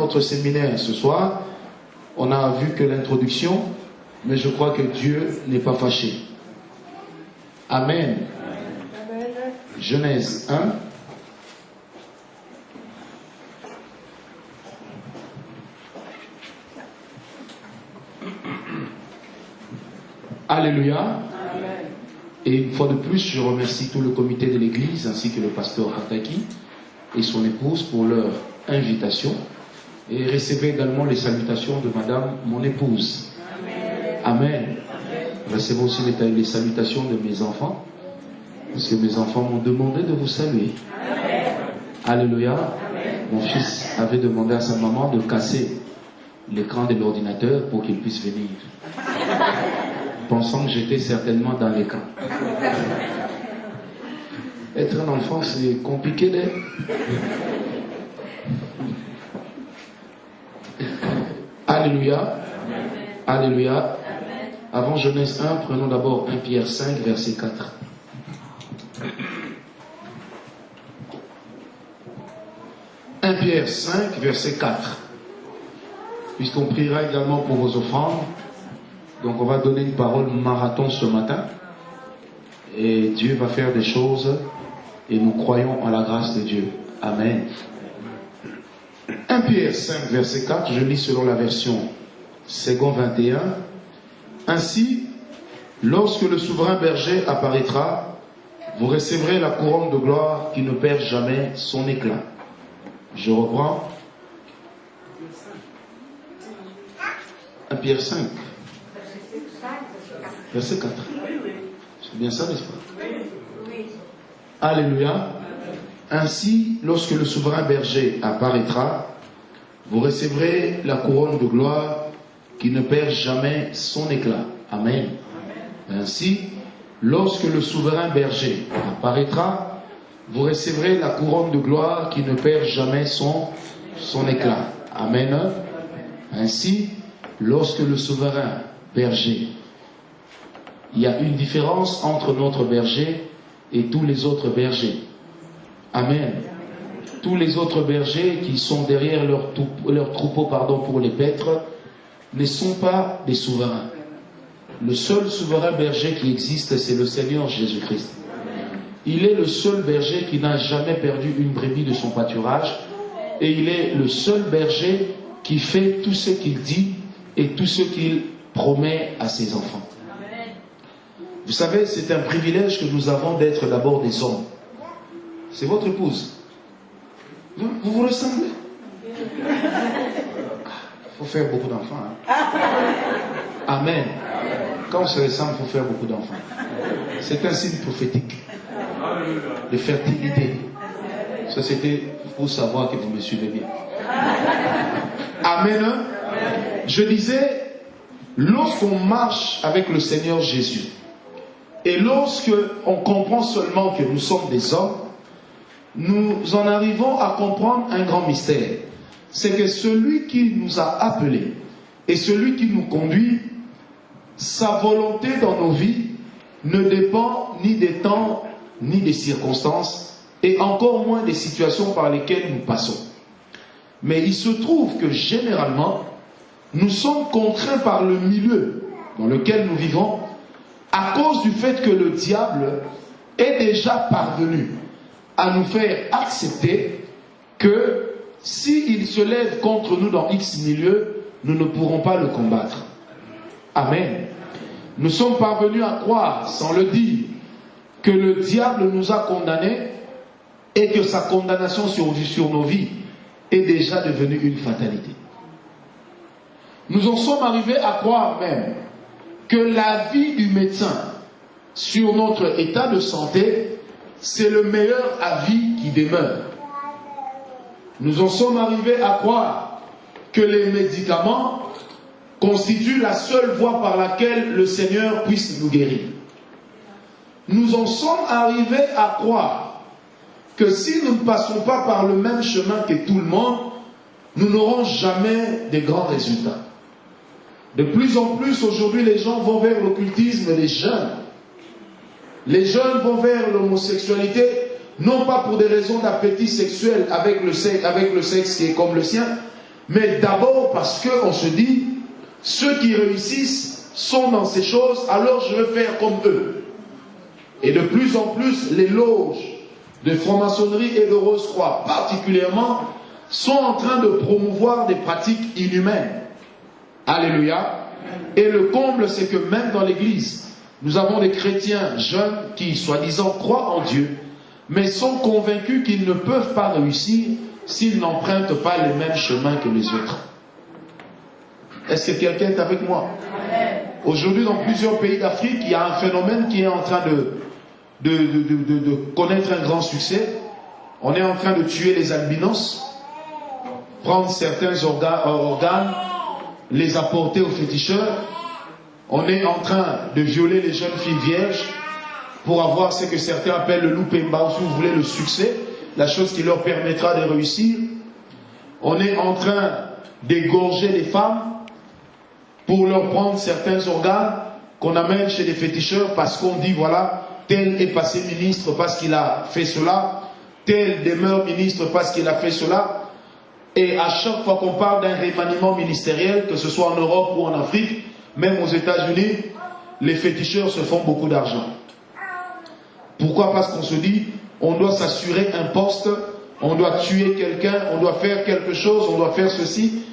notre séminaire ce soir. On a vu que l'introduction, mais je crois que Dieu n'est pas fâché. Amen. Genèse 1. Alléluia. Amen. Et une fois de plus, je remercie tout le comité de l'église ainsi que le pasteur Hataki et son épouse pour leur invitation. Et recevez également les salutations de madame, mon épouse. Amen. Amen. Recevez aussi les salutations de mes enfants, parce que mes enfants m'ont demandé de vous saluer. Amen. Alléluia. Amen. Mon fils avait demandé à sa maman de casser l'écran de l'ordinateur pour qu'il puisse venir, pensant que j'étais certainement dans l'écran. Être un enfant, c'est compliqué d'être. Alléluia. Alléluia. Avant Genèse 1, prenons d'abord 1 Pierre 5, verset 4. 1 Pierre 5, verset 4. Puisqu'on priera également pour vos offrandes, donc on va donner une parole marathon ce matin. Et Dieu va faire des choses et nous croyons en la grâce de Dieu. Amen. 1 Pierre 5, verset 4, je lis selon la version Second 21. Ainsi, lorsque le souverain berger apparaîtra, vous recevrez la couronne de gloire qui ne perd jamais son éclat. Je reprends. 1 Pierre 5, verset 4. C'est bien ça, n'est-ce pas? Alléluia. Ainsi, lorsque le souverain berger apparaîtra, vous recevrez la couronne de gloire qui ne perd jamais son éclat. Amen. Ainsi, lorsque le souverain berger apparaîtra, vous recevrez la couronne de gloire qui ne perd jamais son éclat. Amen. Ainsi, lorsque le souverain berger, il y a une différence entre notre berger et tous les autres bergers. Amen. Tous les autres bergers qui sont derrière leur troupeau pour les paître ne sont pas des souverains. Le seul souverain berger qui existe, c'est le Seigneur Jésus-Christ. Il est le seul berger qui n'a jamais perdu une brebis de son pâturage, et il est le seul berger qui fait tout ce qu'il dit et tout ce qu'il promet à ses enfants. Vous savez, c'est un privilège que nous avons d'être d'abord des hommes. C'est votre épouse. Vous vous ressemblez. Il faut faire beaucoup d'enfants. Hein? Amen. Quand on se ressemble, il faut faire beaucoup d'enfants. C'est un signe prophétique de fertilité. Ça, c'était pour savoir que vous me suivez bien. Amen. Je disais, lorsqu'on marche avec le Seigneur Jésus, et lorsque on comprend seulement que nous sommes des hommes, nous en arrivons à comprendre un grand mystère. C'est que celui qui nous a appelés et celui qui nous conduit, sa volonté dans nos vies ne dépend ni des temps, ni des circonstances, et encore moins des situations par lesquelles nous passons. Mais il se trouve que généralement, nous sommes contraints par le milieu dans lequel nous vivons, à cause du fait que le diable est déjà parvenu à nous faire accepter que s'il se lève contre nous dans X milieu, nous ne pourrons pas le combattre. Amen. Nous sommes parvenus à croire, sans le dire, que le diable nous a condamnés et que sa condamnation sur nos vies est déjà devenue une fatalité. Nous en sommes arrivés à croire même que l'avis du médecin sur notre état de santé, c'est le meilleur avis qui demeure. Nous en sommes arrivés à croire que les médicaments constituent la seule voie par laquelle le Seigneur puisse nous guérir. Nous en sommes arrivés à croire que si nous ne passons pas par le même chemin que tout le monde, nous n'aurons jamais de grands résultats. De plus en plus, aujourd'hui, les gens vont vers l'occultisme, les jeunes. Les jeunes vont vers l'homosexualité, non pas pour des raisons d'appétit sexuel avec le sexe qui est comme le sien, mais d'abord parce qu'on se dit, ceux qui réussissent sont dans ces choses, alors je veux faire comme eux. Et de plus en plus, les loges de franc-maçonnerie et de Rose-Croix, particulièrement, sont en train de promouvoir des pratiques inhumaines. Alléluia. Et le comble, c'est que même dans l'église, nous avons des chrétiens jeunes qui, soi-disant, croient en Dieu, mais sont convaincus qu'ils ne peuvent pas réussir s'ils n'empruntent pas les mêmes chemins que les autres. Est-ce que quelqu'un est avec moi? Aujourd'hui, dans plusieurs pays d'Afrique, il y a un phénomène qui est en train de connaître un grand succès. On est en train de tuer les albinos, prendre certains organes, les apporter aux féticheurs. On est en train de violer les jeunes filles vierges pour avoir ce que certains appellent le loupemba, si vous voulez, le succès, la chose qui leur permettra de réussir. On est en train d'égorger les femmes pour leur prendre certains organes qu'on amène chez les féticheurs parce qu'on dit, voilà, tel est passé ministre parce qu'il a fait cela, tel demeure ministre parce qu'il a fait cela. Et à chaque fois qu'on parle d'un remaniement ministériel, que ce soit en Europe ou en Afrique, même aux États-Unis, les féticheurs se font beaucoup d'argent. Pourquoi? Parce qu'on se dit, on doit s'assurer un poste, on doit tuer quelqu'un, on doit faire quelque chose, on doit faire ceci.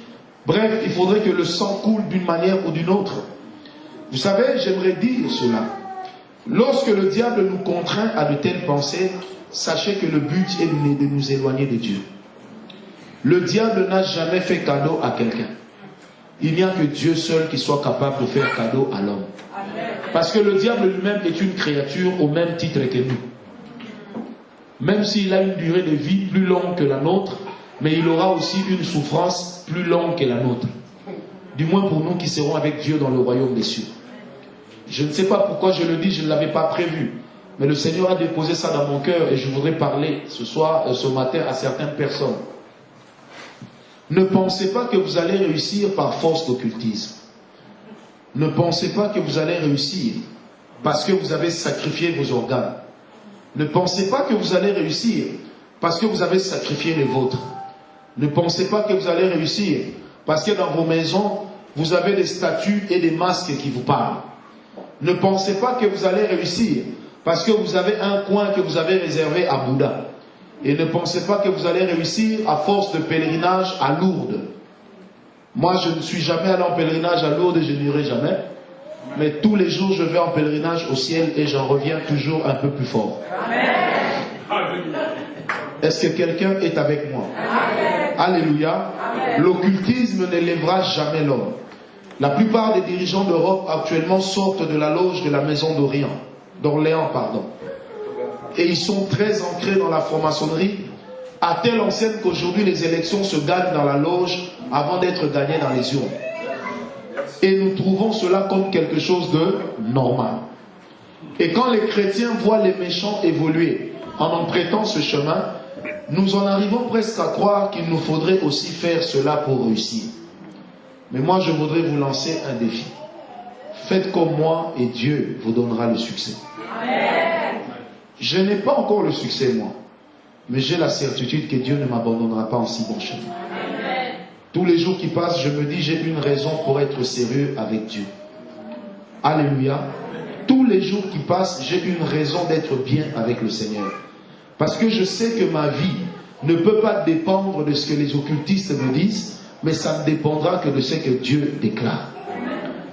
Bref, il faudrait que le sang coule d'une manière ou d'une autre. Vous savez, j'aimerais dire cela. Lorsque le diable nous contraint à de telles pensées, sachez que le but est de nous éloigner de Dieu. Le diable n'a jamais fait cadeau à quelqu'un. Il n'y a que Dieu seul qui soit capable de faire cadeau à l'homme. Parce que le diable lui-même est une créature au même titre que nous. Même s'il a une durée de vie plus longue que la nôtre, mais il aura aussi une souffrance plus longue que la nôtre. Du moins pour nous qui serons avec Dieu dans le royaume des cieux. Je ne sais pas pourquoi je le dis, je ne l'avais pas prévu. Mais le Seigneur a déposé ça dans mon cœur et je voudrais parler ce matin à certaines personnes. Ne pensez pas que vous allez réussir par force d'occultisme. Ne pensez pas que vous allez réussir parce que vous avez sacrifié vos organes. Ne pensez pas que vous allez réussir parce que vous avez sacrifié les vôtres. Ne pensez pas que vous allez réussir parce que dans vos maisons, vous avez des statues et des masques qui vous parlent. Ne pensez pas que vous allez réussir parce que vous avez un coin que vous avez réservé à Bouddha. Et ne pensez pas que vous allez réussir à force de pèlerinage à Lourdes. Moi, je ne suis jamais allé en pèlerinage à Lourdes et je n'irai jamais. Mais tous les jours, je vais en pèlerinage au ciel et j'en reviens toujours un peu plus fort. Est-ce que quelqu'un est avec moi? Alléluia. L'occultisme ne lèvera jamais l'homme. La plupart des dirigeants d'Europe actuellement sortent de la loge de la maison d'Orléans, pardon. Et ils sont très ancrés dans la franc-maçonnerie, à telle enseigne qu'aujourd'hui les élections se gagnent dans la loge avant d'être gagnées dans les urnes. Et nous trouvons cela comme quelque chose de normal. Et quand les chrétiens voient les méchants évoluer en empruntant ce chemin, nous en arrivons presque à croire qu'il nous faudrait aussi faire cela pour réussir. Mais moi je voudrais vous lancer un défi. Faites comme moi et Dieu vous donnera le succès. Je n'ai pas encore le succès moi, mais j'ai la certitude que Dieu ne m'abandonnera pas en si bon chemin. Tous les jours qui passent, je me dis j'ai une raison pour être sérieux avec Dieu. Alléluia. Tous les jours qui passent, j'ai une raison d'être bien avec le Seigneur. Parce que je sais que ma vie ne peut pas dépendre de ce que les occultistes me disent, mais ça ne dépendra que de ce que Dieu déclare.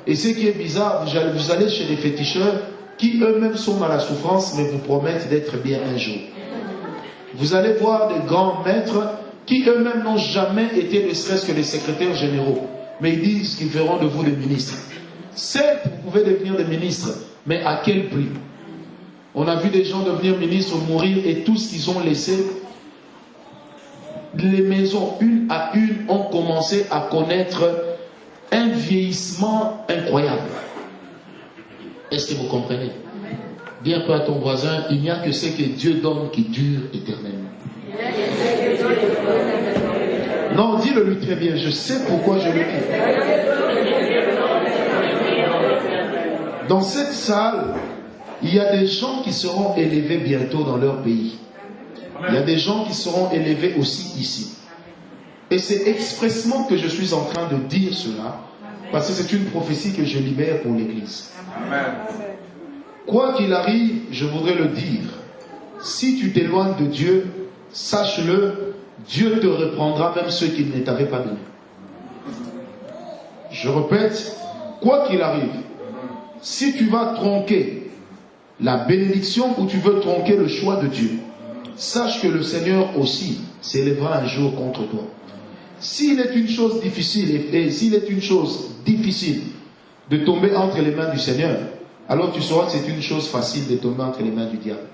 Et ce qui est bizarre, vous allez chez les féticheurs qui eux-mêmes sont dans la souffrance, mais vous promettent d'être bien un jour. Vous allez voir des grands maîtres qui eux-mêmes n'ont jamais été ne serait-ce que des secrétaires généraux, mais ils disent qu'ils feront de vous des ministres. Certes, vous pouvez devenir des ministres, mais à quel prix? On a vu des gens devenir ministres, mourir, et tout ce qu'ils ont laissé, les maisons, une à une, ont commencé à connaître un vieillissement incroyable. Est-ce que vous comprenez? Dis un peu à ton voisin, il n'y a que ce que Dieu donne qui dure éternellement. Non, dis-le lui très bien, je sais pourquoi je le dis. Dans cette salle, il y a des gens qui seront élevés bientôt dans leur pays. Il y a des gens qui seront élevés aussi ici. Et c'est expressement que je suis en train de dire cela, parce que c'est une prophétie que je libère pour l'Église. Quoi qu'il arrive, je voudrais le dire, si tu t'éloignes de Dieu, sache-le, Dieu te reprendra même ceux qui ne t'avaient pas mis. Je répète, quoi qu'il arrive, si tu vas tronquer la bénédiction ou tu veux tronquer le choix de Dieu, sache que le Seigneur aussi s'élèvera un jour contre toi. S'il est une chose difficile, et s'il est une chose difficile de tomber entre les mains du Seigneur, alors tu sauras que c'est une chose facile de tomber entre les mains du diable.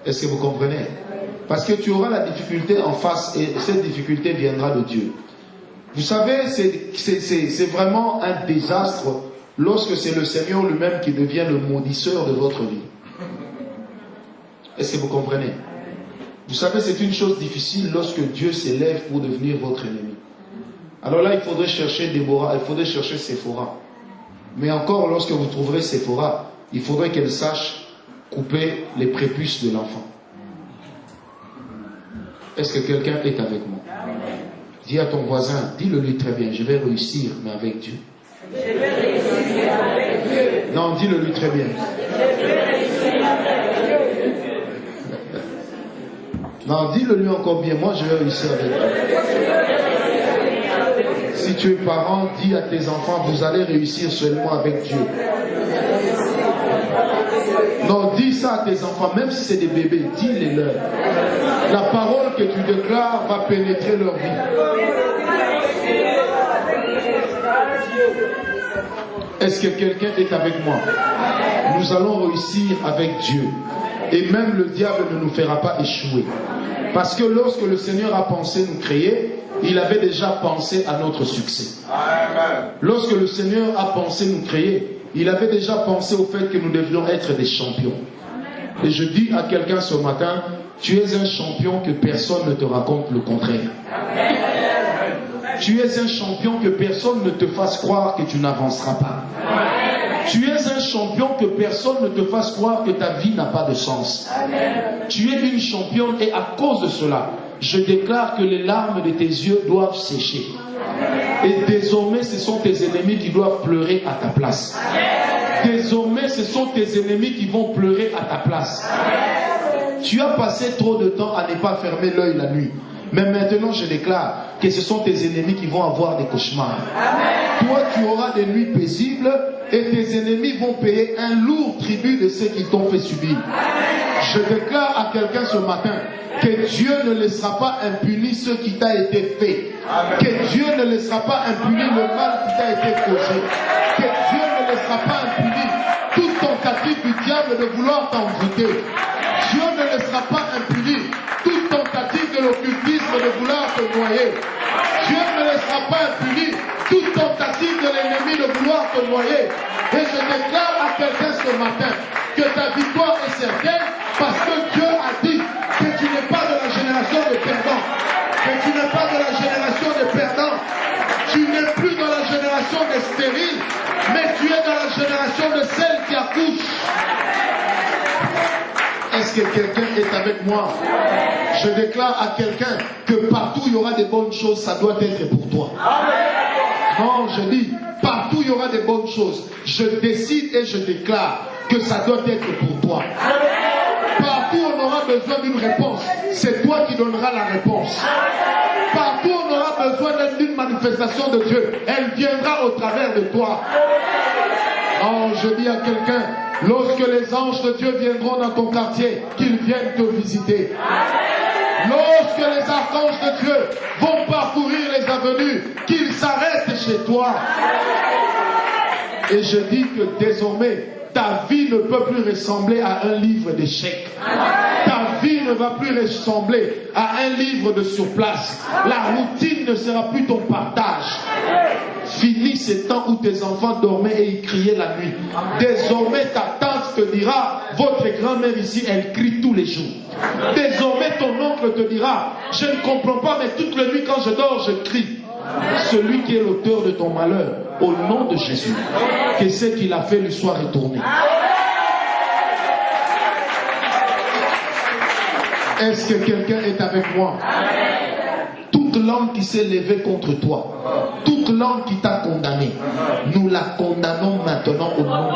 Est-ce que vous comprenez? Parce que tu auras la difficulté en face et cette difficulté viendra de Dieu. Vous savez, c'est vraiment un désastre lorsque c'est le Seigneur lui-même qui devient le maudisseur de votre vie. Est-ce que vous comprenez? Vous savez, c'est une chose difficile lorsque Dieu s'élève pour devenir votre ennemi. Alors là, il faudrait chercher Déborah, il faudrait chercher Séphora. Mais encore, lorsque vous trouverez Séphora, il faudrait qu'elle sache couper les prépuces de l'enfant. Est-ce que quelqu'un est avec moi? Dis à ton voisin, dis-le lui très bien, je vais réussir, mais avec Dieu. Je vais réussir avec Dieu. Non, dis-le lui très bien. Je vais réussir avec Dieu. Non, dis-le lui encore bien, moi je vais réussir avec Dieu. Si tu es parent, dis à tes enfants, vous allez réussir seulement avec Dieu. Non, dis ça à tes enfants, même si c'est des bébés, dis-les-leur. La parole que tu déclares va pénétrer leur vie. Est-ce que quelqu'un est avec moi? Nous allons réussir avec Dieu. Et même le diable ne nous fera pas échouer. Parce que lorsque le Seigneur a pensé nous créer, il avait déjà pensé à notre succès. Lorsque le Seigneur a pensé nous créer, il avait déjà pensé au fait que nous devions être des champions. Et je dis à quelqu'un ce matin, tu es un champion que personne ne te raconte le contraire. Tu es un champion que personne ne te fasse croire que tu n'avanceras pas. Tu es un champion que personne ne te fasse croire que ta vie n'a pas de sens. Tu es une championne et à cause de cela, je déclare que les larmes de tes yeux doivent sécher. Et désormais, ce sont tes ennemis qui doivent pleurer à ta place. Désormais, ce sont tes ennemis qui vont pleurer à ta place. Tu as passé trop de temps à ne pas fermer l'œil la nuit. Mais maintenant, je déclare que ce sont tes ennemis qui vont avoir des cauchemars. Toi, tu auras des nuits paisibles et tes ennemis vont payer un lourd tribut de ce qu'ils t'ont fait subir. Je déclare à quelqu'un ce matin que Dieu ne laissera pas impuni ce qui t'a été fait. Que Dieu ne laissera pas impuni le mal qui t'a été causé. Que Dieu ne laissera pas impuni toute tentative du diable de vouloir t'envoûter. Dieu ne laissera pas impuni toute tentative de l'occultisme de vouloir te noyer. Dieu ne laissera pas impuni toute tentative de l'ennemi de vouloir te noyer. Et je déclare à quelqu'un ce matin que ta victoire est certaine parce que Dieu a dit que tu n'es pas de la génération des perdants. Que tu n'es pas de la génération des perdants. Tu n'es plus dans la génération des stériles, mais tu es dans la génération de celles qui accouchent. Est-ce que quelqu'un est avec moi? Je déclare à quelqu'un que partout il y aura des bonnes choses, ça doit être pour toi. Non, je dis, partout il y aura des bonnes choses. Je décide et je déclare que ça doit être pour toi. Partout on aura besoin d'une réponse, c'est toi qui donneras la réponse. Partout on aura besoin d'une manifestation de Dieu, elle viendra au travers de toi. Non, je dis à quelqu'un, lorsque les anges de Dieu viendront dans ton quartier, qu'ils viennent te visiter. Lorsque les archanges de Dieu vont parcourir les avenues, qu'ils s'arrêtent chez toi. Et je dis que désormais, ta vie ne peut plus ressembler à un livre d'échecs. Ta vie ne va plus ressembler à un livre de surplace. La routine ne sera plus ton partage. Fini ces temps où tes enfants dormaient et ils criaient la nuit. Désormais, ta tante te dira, votre grand-mère ici, elle crie tous les jours. Désormais, ton oncle te dira, je ne comprends pas, mais toute la nuit quand je dors, je crie. Celui qui est l'auteur de ton malheur, au nom de Jésus, que ce qu'il a fait lui soit retourné. Est-ce que quelqu'un est avec moi? Tout toute langue qui s'est levée contre toi, toute langue qui t'a condamné, nous la condamnons maintenant au nom de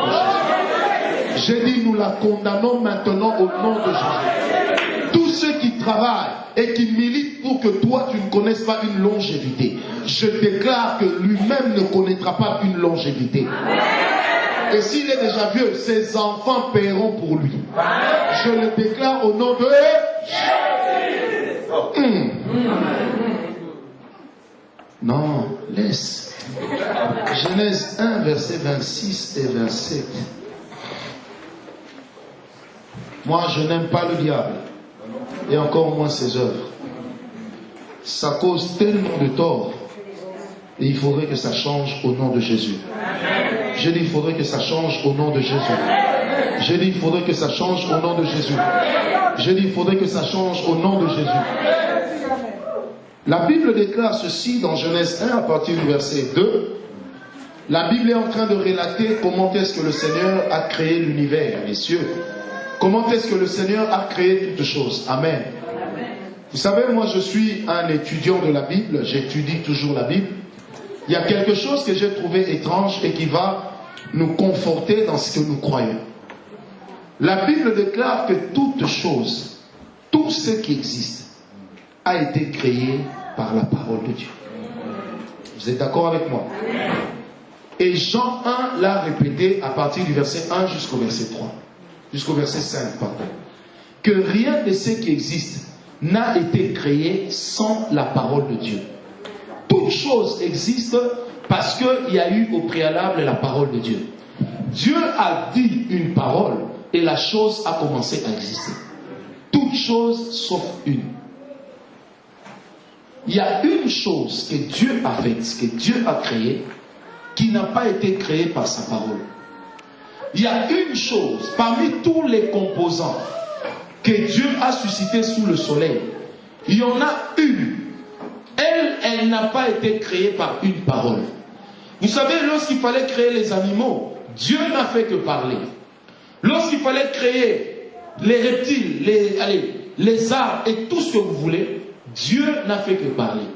Jésus. J'ai dit nous la condamnons maintenant au nom de Jésus. Tous ceux qui travaillent et qui militent pour que toi tu ne connaisses pas une longévité, je déclare que lui-même ne connaîtra pas une longévité. Et s'il est déjà vieux, ses enfants paieront pour lui. Je le déclare au nom de Jésus. Non, laisse. Genèse 1, verset 26 et 27. Moi, je n'aime pas le diable. Et encore moins ses œuvres. Ça cause tellement de tort. Et il faudrait que ça change au nom de Jésus. J'ai dit il faudrait que ça change au nom de Jésus. J'ai dit il faudrait que ça change au nom de Jésus. J'ai dit il faudrait que ça change au nom de Jésus. La Bible déclare ceci dans Genèse 1 à partir du verset 2. La Bible est en train de relater comment est-ce que le Seigneur a créé l'univers, les cieux. Comment est-ce que le Seigneur a créé toutes choses. Amen. Vous savez, moi je suis un étudiant de la Bible, j'étudie toujours la Bible. Il y a quelque chose que j'ai trouvé étrange et qui va nous conforter dans ce que nous croyons. La Bible déclare que toute chose, tout ce qui existe, a été créé par la parole de Dieu. Vous êtes d'accord avec moi? Et Jean 1 l'a répété à partir du verset 1 jusqu'au verset 3. Jusqu'au verset 5, pardon. Que rien de ce qui existe n'a été créé sans la parole de Dieu. Toute chose existe parce qu'il y a eu au préalable la parole de Dieu. Dieu a dit une parole et la chose a commencé à exister. Toute chose sauf une. Il y a une chose que Dieu a faite, que Dieu a créée, qui n'a pas été créée par sa parole. Il y a une chose parmi tous les composants que Dieu a suscité sous le soleil. Il y en a une. Elle n'a pas été créée par une parole. Vous savez, lorsqu'il fallait créer les animaux, Dieu n'a fait que parler. Lorsqu'il fallait créer les reptiles, les arbres et tout ce que vous voulez, Dieu n'a fait que parler.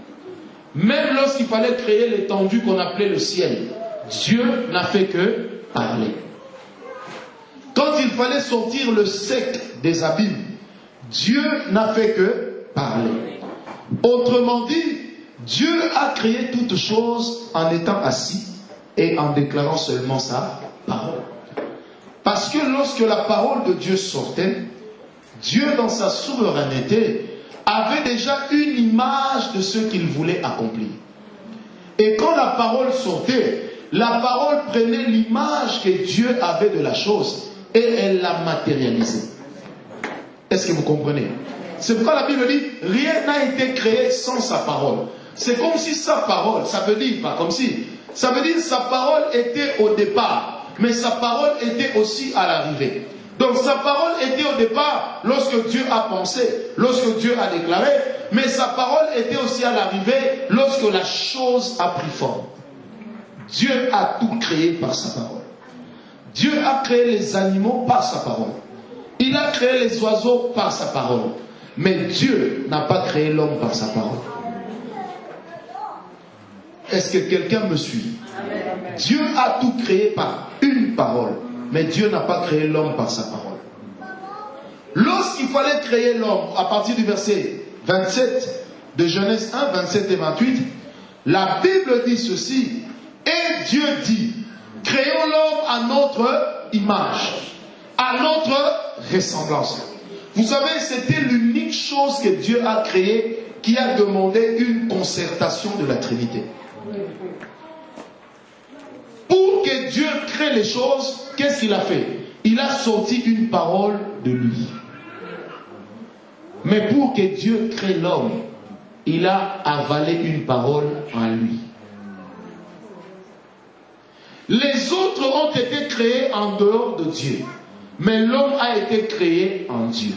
Même lorsqu'il fallait créer l'étendue qu'on appelait le ciel, Dieu n'a fait que parler. Quand il fallait sortir le sec des abîmes, Dieu n'a fait que parler. Autrement dit, Dieu a créé toutes choses en étant assis et en déclarant seulement sa parole. Parce que lorsque la parole de Dieu sortait, Dieu dans sa souveraineté avait déjà une image de ce qu'il voulait accomplir. Et quand la parole sortait, la parole prenait l'image que Dieu avait de la chose et elle la matérialisait. Est-ce que vous comprenez? C'est pourquoi la Bible dit, rien n'a été créé sans sa parole. C'est comme si sa parole, ça veut dire, pas comme si, ça veut dire sa parole était au départ, mais sa parole était aussi à l'arrivée. Donc sa parole était au départ lorsque Dieu a pensé, lorsque Dieu a déclaré, mais sa parole était aussi à l'arrivée lorsque la chose a pris forme. Dieu a tout créé par sa parole. Dieu a créé les animaux par sa parole. Il a créé les oiseaux par sa parole. Mais Dieu n'a pas créé l'homme par sa parole. Est-ce que quelqu'un me suit? Dieu a tout créé par une parole. Mais Dieu n'a pas créé l'homme par sa parole. Lorsqu'il fallait créer l'homme, à partir du verset 27 de Genèse 1, 27 et 28, la Bible dit ceci. Et Dieu dit, créons l'homme à notre image, à notre ressemblance. Vous savez, c'était l'unique chose que Dieu a créée qui a demandé une concertation de la Trinité. Pour que Dieu crée les choses, qu'est-ce qu'il a fait? Il a sorti une parole de lui. Mais pour que Dieu crée l'homme, il a avalé une parole en lui. Les autres ont été créés en dehors de Dieu. Mais l'homme a été créé en Dieu.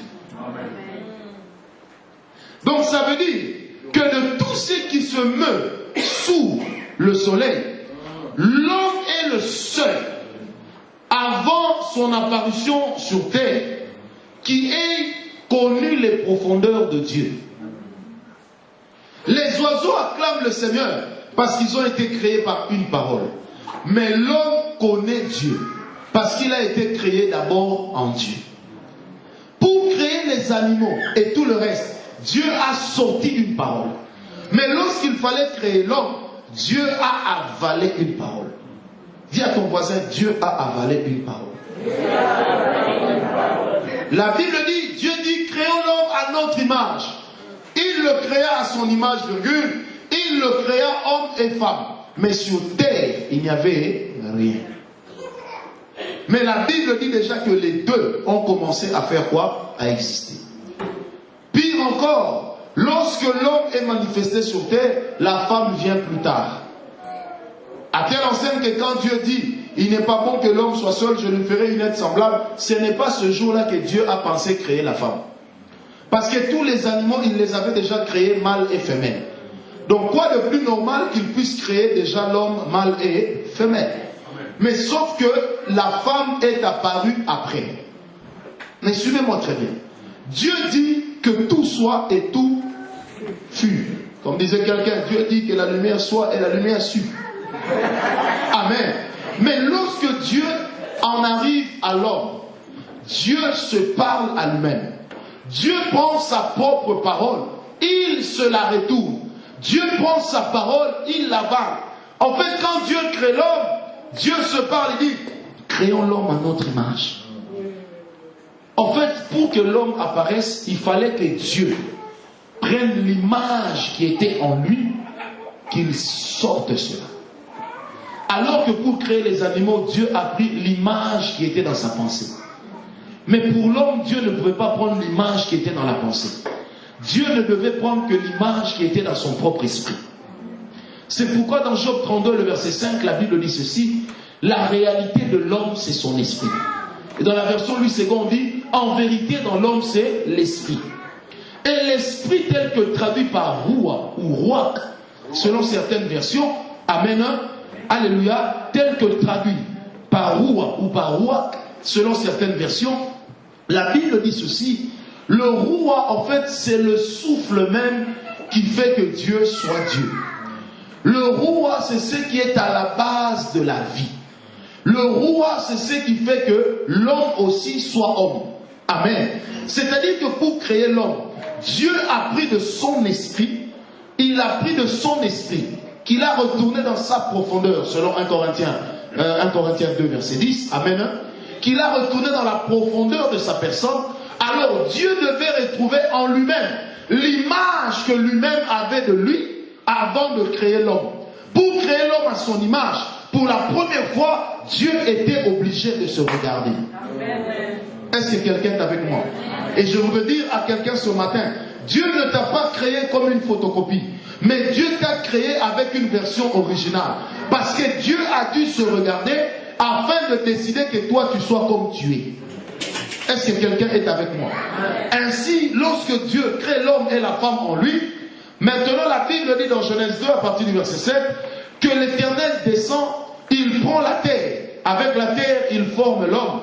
Donc ça veut dire que de tout ce qui se meut sous le soleil, l'homme est le seul, avant son apparition sur terre, qui ait connu les profondeurs de Dieu. Les oiseaux acclament le Seigneur parce qu'ils ont été créés par une parole. Mais l'homme connaît Dieu parce qu'il a été créé d'abord en Dieu. Pour créer les animaux et tout le reste, Dieu a sorti une parole. Mais lorsqu'il fallait créer l'homme, Dieu a avalé une parole. Dis à ton voisin, Dieu a avalé une parole. La Bible dit, Dieu dit, créons l'homme à notre image. Il le créa à son image, virgule. Il le créa homme et femme. Mais sur terre, il n'y avait rien. Mais la Bible dit déjà que les deux ont commencé à faire quoi? À exister. Pire encore, lorsque l'homme est manifesté sur terre, la femme vient plus tard. À telle enseigne que quand Dieu dit, il n'est pas bon que l'homme soit seul, je lui ferai une aide semblable, ce n'est pas ce jour-là que Dieu a pensé créer la femme. Parce que tous les animaux, il les avait déjà créés mâle et femelle. Donc quoi de plus normal qu'il puisse créer déjà l'homme mâle et femelle? Mais sauf que la femme est apparue après. Mais suivez-moi très bien. Dieu dit que tout soit et tout fut. Comme disait quelqu'un, Dieu dit que la lumière soit et la lumière fut. Amen. Mais lorsque Dieu en arrive à l'homme, Dieu se parle à lui-même. Dieu prend sa propre parole, il se la retourne. Dieu prend sa parole, il l'avale. En fait, quand Dieu crée l'homme, Dieu se parle et dit, créons l'homme à notre image. En fait, pour que l'homme apparaisse, il fallait que Dieu prenne l'image qui était en lui, qu'il sorte cela. Alors que pour créer les animaux, Dieu a pris l'image qui était dans sa pensée. Mais pour l'homme, Dieu ne pouvait pas prendre l'image qui était dans la pensée. Dieu ne devait prendre que l'image qui était dans son propre esprit. C'est pourquoi dans Job 32, le verset 5, la Bible dit ceci, la réalité de l'homme, c'est son esprit. Et dans la version Louis II, on dit, en vérité, dans l'homme, c'est l'esprit. Et l'esprit tel que traduit par Roua ou Rouak, selon certaines versions, Amen, Alléluia, tel que traduit par Roua ou par Rouak, selon certaines versions, la Bible dit ceci, le Roua, en fait, c'est le souffle même qui fait que Dieu soit Dieu. Le Roua, c'est ce qui est à la base de la vie. Le Roua, c'est ce qui fait que l'homme aussi soit homme. Amen. C'est-à-dire que pour créer l'homme, Dieu a pris de son esprit, il a pris de son esprit, qu'il a retourné dans sa profondeur, selon 1 Corinthiens 2, verset 10. Amen. Qu'il a retourné dans la profondeur de sa personne. Alors Dieu devait retrouver en lui-même l'image que lui-même avait de lui avant de créer l'homme. Pour créer l'homme à son image, pour la première fois, Dieu était obligé de se regarder. Est-ce que quelqu'un est avec moi? Et je veux dire à quelqu'un ce matin, Dieu ne t'a pas créé comme une photocopie, mais Dieu t'a créé avec une version originale. Parce que Dieu a dû se regarder afin de décider que toi tu sois comme tu es. Est-ce que quelqu'un est avec moi? Ainsi, lorsque Dieu crée l'homme et la femme en lui, maintenant la Bible dit dans Genèse 2 à partir du verset 7 que l'Éternel descend, il prend la terre. Avec la terre, il forme l'homme.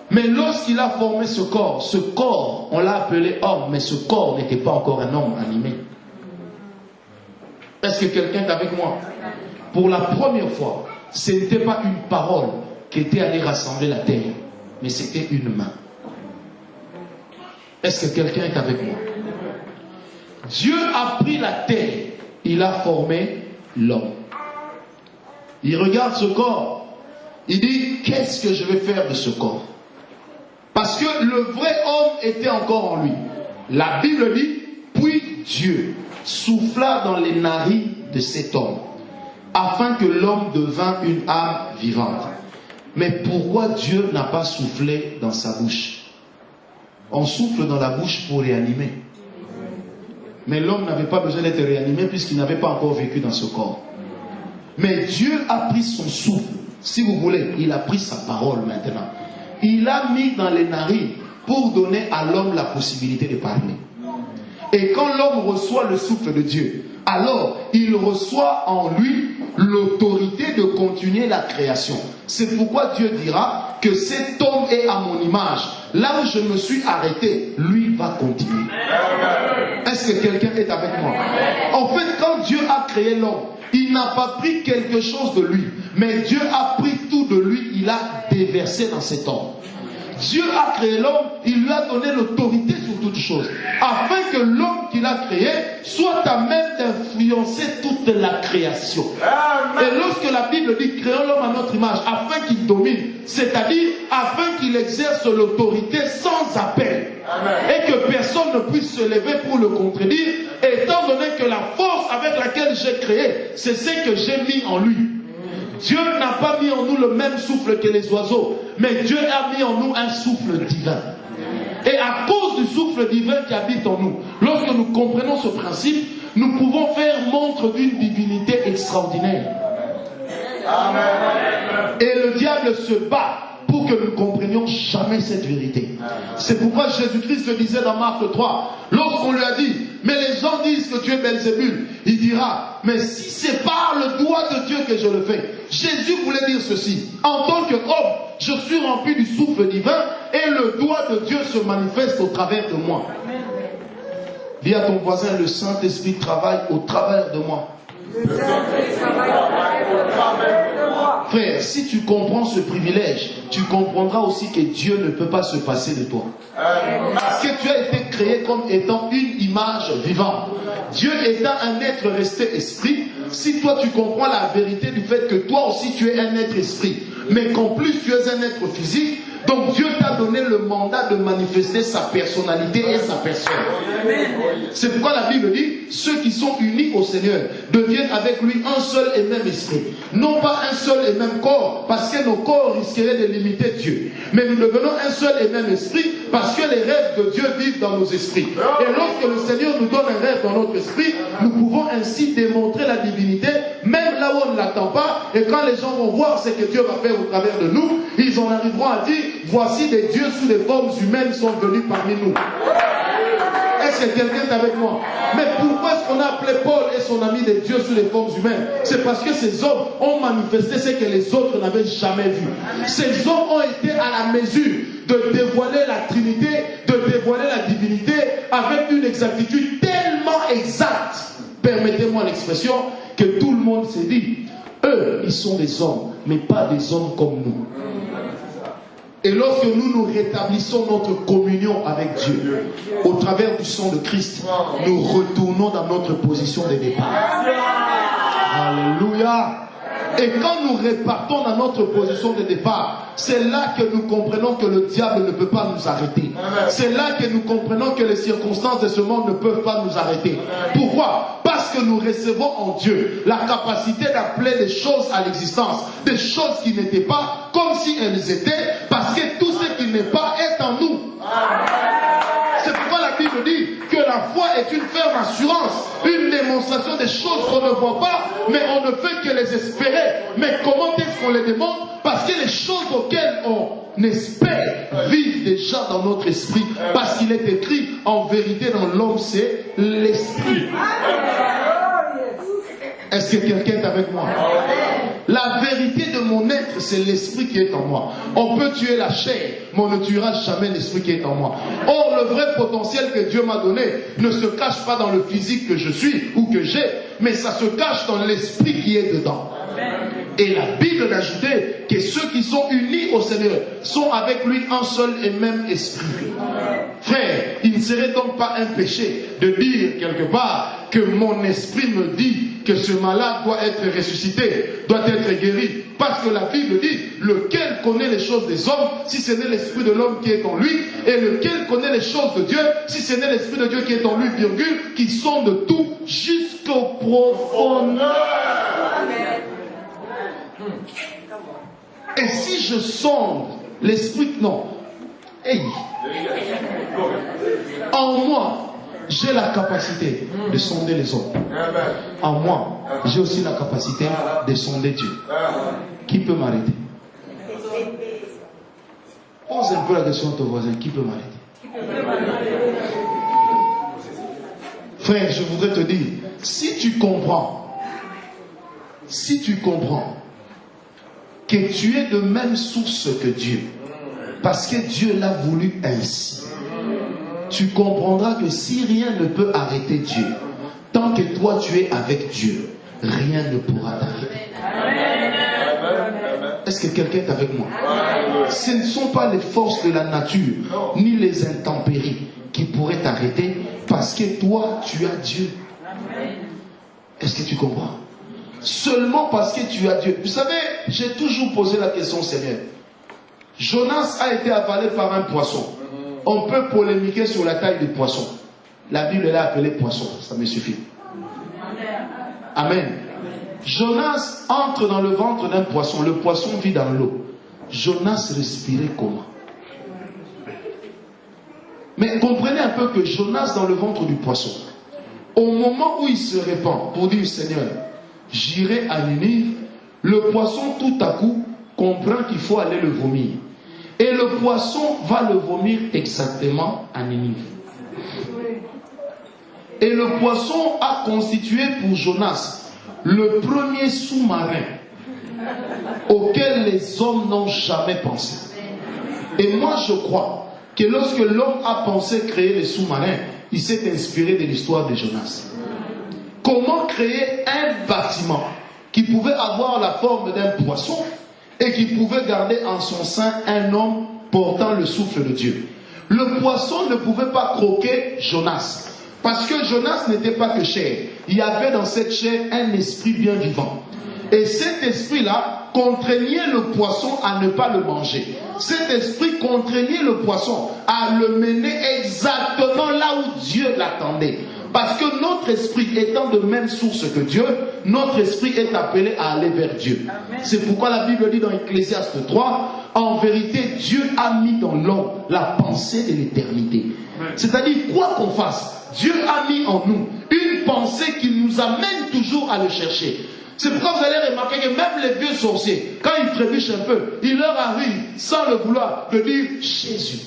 Mais lorsqu'il a formé ce corps, on l'a appelé homme, mais ce corps n'était pas encore un homme animé. Est-ce que quelqu'un est avec moi? Pour la première fois, ce n'était pas une parole qui était allée rassembler la terre, mais c'était une main. Est-ce que quelqu'un est avec moi? Dieu a pris la terre, il a formé l'homme. Il regarde ce corps, il dit, qu'est-ce que je vais faire de ce corps? Parce que le vrai homme était encore en lui. La Bible dit, puis Dieu souffla dans les narines de cet homme, afin que l'homme devint une âme vivante. Mais pourquoi Dieu n'a pas soufflé dans sa bouche? On souffle dans la bouche pour réanimer. Mais l'homme n'avait pas besoin d'être réanimé puisqu'il n'avait pas encore vécu dans ce corps. Mais Dieu a pris son souffle. Si vous voulez, il a pris sa parole maintenant. Il l'a mis dans les narines pour donner à l'homme la possibilité de parler. Et quand l'homme reçoit le souffle de Dieu, alors il reçoit en lui l'autorité de continuer la création. C'est pourquoi Dieu dira, que cet homme est à mon image, là où je me suis arrêté, lui va continuer. Est-ce que quelqu'un est avec moi? En fait, quand Dieu a créé l'homme, il n'a pas pris quelque chose de lui, mais Dieu a pris tout de lui, il a déversé dans cet homme. Dieu a créé l'homme, il lui a donné l'autorité sur toutes choses, afin que l'homme qu'il a créé soit à même d'influencer toute la création. Et lorsque la Bible dit créons l'homme à notre image, afin qu'il domine, c'est-à-dire afin qu'il exerce l'autorité sans appel, et que personne ne puisse se lever pour le contredire, étant donné que la force avec laquelle j'ai créé, c'est ce que j'ai mis en lui. Dieu n'a pas mis en nous le même souffle que les oiseaux, mais Dieu a mis en nous un souffle divin. Et à cause du souffle divin qui habite en nous, lorsque nous comprenons ce principe, nous pouvons faire montre d'une divinité extraordinaire. Amen. Et le diable se bat pour que nous ne comprenions jamais cette vérité. C'est pourquoi Jésus-Christ le disait dans Marc 3, lorsqu'on lui a dit, mais les gens disent que tu es Belzébul, il dira, mais si c'est par le doigt de Dieu que je le fais. Jésus voulait dire ceci, en tant qu'homme, je suis rempli du souffle divin et le doigt de Dieu se manifeste au travers de moi. Dis à ton voisin, le Saint-Esprit travaille au travers de moi. Frère, si tu comprends ce privilège, tu comprendras aussi que Dieu ne peut pas se passer de toi. Parce que tu as été créé comme étant une image vivante. Dieu étant un être resté esprit, si toi tu comprends la vérité du fait que toi aussi tu es un être esprit, mais qu'en plus tu es un être physique, donc Dieu t'a donné le mandat de manifester sa personnalité et sa personne. C'est pourquoi la Bible dit, ceux qui sont unis au Seigneur deviennent avec lui un seul et même esprit. Non pas un seul et même corps, parce que nos corps risqueraient de limiter Dieu. Mais nous devenons un seul et même esprit, parce que les rêves de Dieu vivent dans nos esprits. Et lorsque le Seigneur nous donne un rêve dans notre esprit, nous pouvons ainsi démontrer la divinité, même là où on ne l'attend pas. Et quand les gens vont voir ce que Dieu va faire au travers de nous, ils en arriveront à dire, voici des dieux sous des formes humaines sont venus parmi nous. Est-ce que quelqu'un est avec moi? Mais pourquoi est-ce qu'on a appelé Paul et son ami des dieux sous des formes humaines? C'est parce que ces hommes ont manifesté ce que les autres n'avaient jamais vu. Ces hommes ont été à la mesure de dévoiler la Trinité, de dévoiler la divinité avec une exactitude tellement exacte, permettez-moi l'expression, que tout le monde s'est dit, eux, ils sont des hommes, mais pas des hommes comme nous. Et lorsque nous rétablissons notre communion avec Dieu, au travers du sang de Christ, nous retournons dans notre position de départ. Alléluia. Et quand nous repartons dans notre position de départ, c'est là que nous comprenons que le diable ne peut pas nous arrêter. C'est là que nous comprenons que les circonstances de ce monde ne peuvent pas nous arrêter. Pourquoi? Parce que nous recevons en Dieu la capacité d'appeler des choses à l'existence, des choses qui n'étaient pas comme si elles étaient, parce que tout ce qui n'est pas est en nous. C'est pourquoi la Bible dit que la foi est une ferme assurance, une démonstration des choses qu'on ne voit pas, mais on ne fait que les espérer. Mais comment est-ce qu'on les démontre? Parce que les choses auxquelles on espère vivent déjà dans notre esprit, parce qu'il est écrit en vérité dans l'homme, c'est l'esprit. Est-ce que quelqu'un est avec moi? La vérité de mon être, c'est l'esprit qui est en moi. On peut tuer la chair, mais on ne tuera jamais l'esprit qui est en moi. Or, le vrai potentiel que Dieu m'a donné ne se cache pas dans le physique que je suis ou que j'ai, mais ça se cache dans l'esprit qui est dedans. Et la Bible d'ajouter que ceux qui sont unis au Seigneur sont avec lui un seul et même esprit. Frère, il ne serait donc pas un péché de dire quelque part que mon esprit me dit que ce malade doit être ressuscité, doit être guéri. Parce que la Bible dit, lequel connaît les choses des hommes, si ce n'est l'esprit de l'homme qui est en lui, et lequel connaît les choses de Dieu, si ce n'est l'esprit de Dieu qui est en lui, virgule, qui sont de tout jusqu'au profondeur. Et si je sonde l'esprit, non. Hey. En moi, j'ai la capacité de sonder les hommes. En moi, j'ai aussi la capacité de sonder Dieu. Qui peut m'arrêter? Pose un peu la question à ton voisin. Qui peut m'arrêter? Frère, je voudrais te dire, si tu comprends que tu es de même source que Dieu, parce que Dieu l'a voulu ainsi, tu comprendras que si rien ne peut arrêter Dieu, tant que toi tu es avec Dieu, rien ne pourra t'arrêter. Est-ce que quelqu'un est avec moi? Ce ne sont pas les forces de la nature, ni les intempéries qui pourraient t'arrêter, parce que toi tu as Dieu. Est-ce que tu comprends? Seulement parce que tu as Dieu. Vous savez, j'ai toujours posé la question, Seigneur. Jonas a été avalé par un poisson. On peut polémiquer sur la taille du poisson. La Bible l'a appelé poisson, ça me suffit. Amen. Jonas entre dans le ventre d'un poisson. Le poisson vit dans l'eau. Jonas respirait comment? Mais comprenez un peu que Jonas dans le ventre du poisson, au moment où il se répand pour dire Seigneur, j'irai à Ninive, le poisson tout à coup comprend qu'il faut aller le vomir. Et le poisson va le vomir exactement à Ninive. Et le poisson a constitué pour Jonas le premier sous-marin auquel les hommes n'ont jamais pensé. Et moi je crois que lorsque l'homme a pensé créer les sous-marins, il s'est inspiré de l'histoire de Jonas. Comment créer un bâtiment qui pouvait avoir la forme d'un poisson et qui pouvait garder en son sein un homme portant le souffle de Dieu? Le poisson ne pouvait pas croquer Jonas. Parce que Jonas n'était pas que chair. Il y avait dans cette chair un esprit bien vivant. Et cet esprit-là contraignait le poisson à ne pas le manger. Cet esprit contraignait le poisson à le mener exactement là où Dieu l'attendait. Parce que notre esprit étant de même source que Dieu, notre esprit est appelé à aller vers Dieu. C'est pourquoi la Bible dit dans Ecclésiaste 3, en vérité, Dieu a mis dans l'homme la pensée de l'éternité. C'est-à-dire, quoi qu'on fasse, Dieu a mis en nous une pensée qui nous amène toujours à le chercher. C'est pourquoi vous allez remarquer que même les vieux sorciers, quand ils trébuchent un peu, il leur arrive, sans le vouloir, de dire Jésus.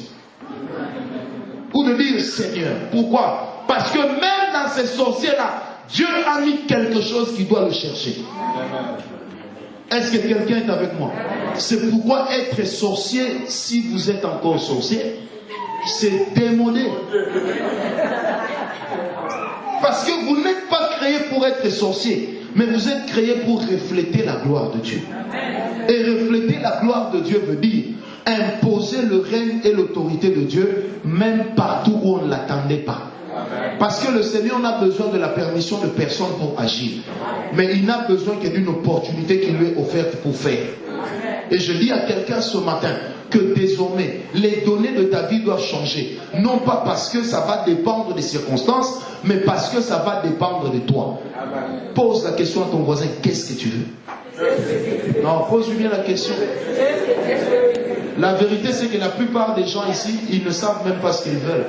Ou de dire Seigneur. Pourquoi? Parce que même dans ces sorciers-là, Dieu a mis quelque chose qui doit le chercher. Est-ce que quelqu'un est avec moi? C'est pourquoi être sorcier, si vous êtes encore sorcier, c'est démodé. Parce que vous n'êtes pas créé pour être sorcier, mais vous êtes créé pour refléter la gloire de Dieu. Et refléter la gloire de Dieu veut dire imposer le règne et l'autorité de Dieu, même partout où on ne l'attendait pas. Parce que le Seigneur n'a besoin de la permission de personne pour agir, mais il n'a besoin que d'une opportunité qui lui est offerte pour faire. Et je dis à quelqu'un ce matin que désormais les données de ta vie doivent changer, non pas parce que ça va dépendre des circonstances, mais parce que ça va dépendre de toi. Pose la question à ton voisin, qu'est-ce que tu veux? Non, pose-lui bien la question. La vérité, c'est que la plupart des gens ici, ils ne savent même pas ce qu'ils veulent.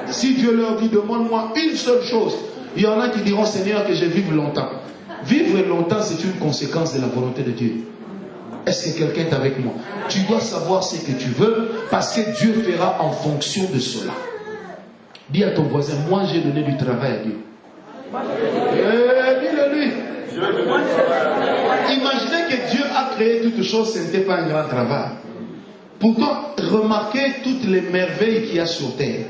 Si Dieu leur dit, demande-moi une seule chose, il y en a qui diront, Seigneur, que je vive longtemps. Vivre longtemps, c'est une conséquence de la volonté de Dieu. Est-ce que quelqu'un est avec moi? Tu dois savoir ce que tu veux, parce que Dieu fera en fonction de cela. Dis à ton voisin, moi j'ai donné du travail à Dieu. Dis-le lui. Imaginez que Dieu a créé toutes choses, ce n'était pas un grand travail. Pourtant, remarquez toutes les merveilles qu'il y a sur terre.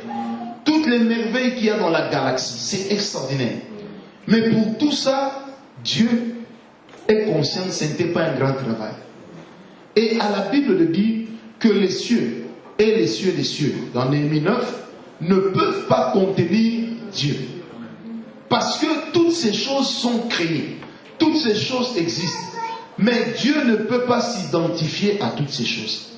Toutes les merveilles qu'il y a dans la galaxie. C'est extraordinaire. Mais pour tout ça, Dieu est conscient que ce n'était pas un grand travail. Et à la Bible de dire que les cieux et les cieux des cieux, dans Néhémie 9, ne peuvent pas contenir Dieu. Parce que toutes ces choses sont créées. Toutes ces choses existent. Mais Dieu ne peut pas s'identifier à toutes ces choses.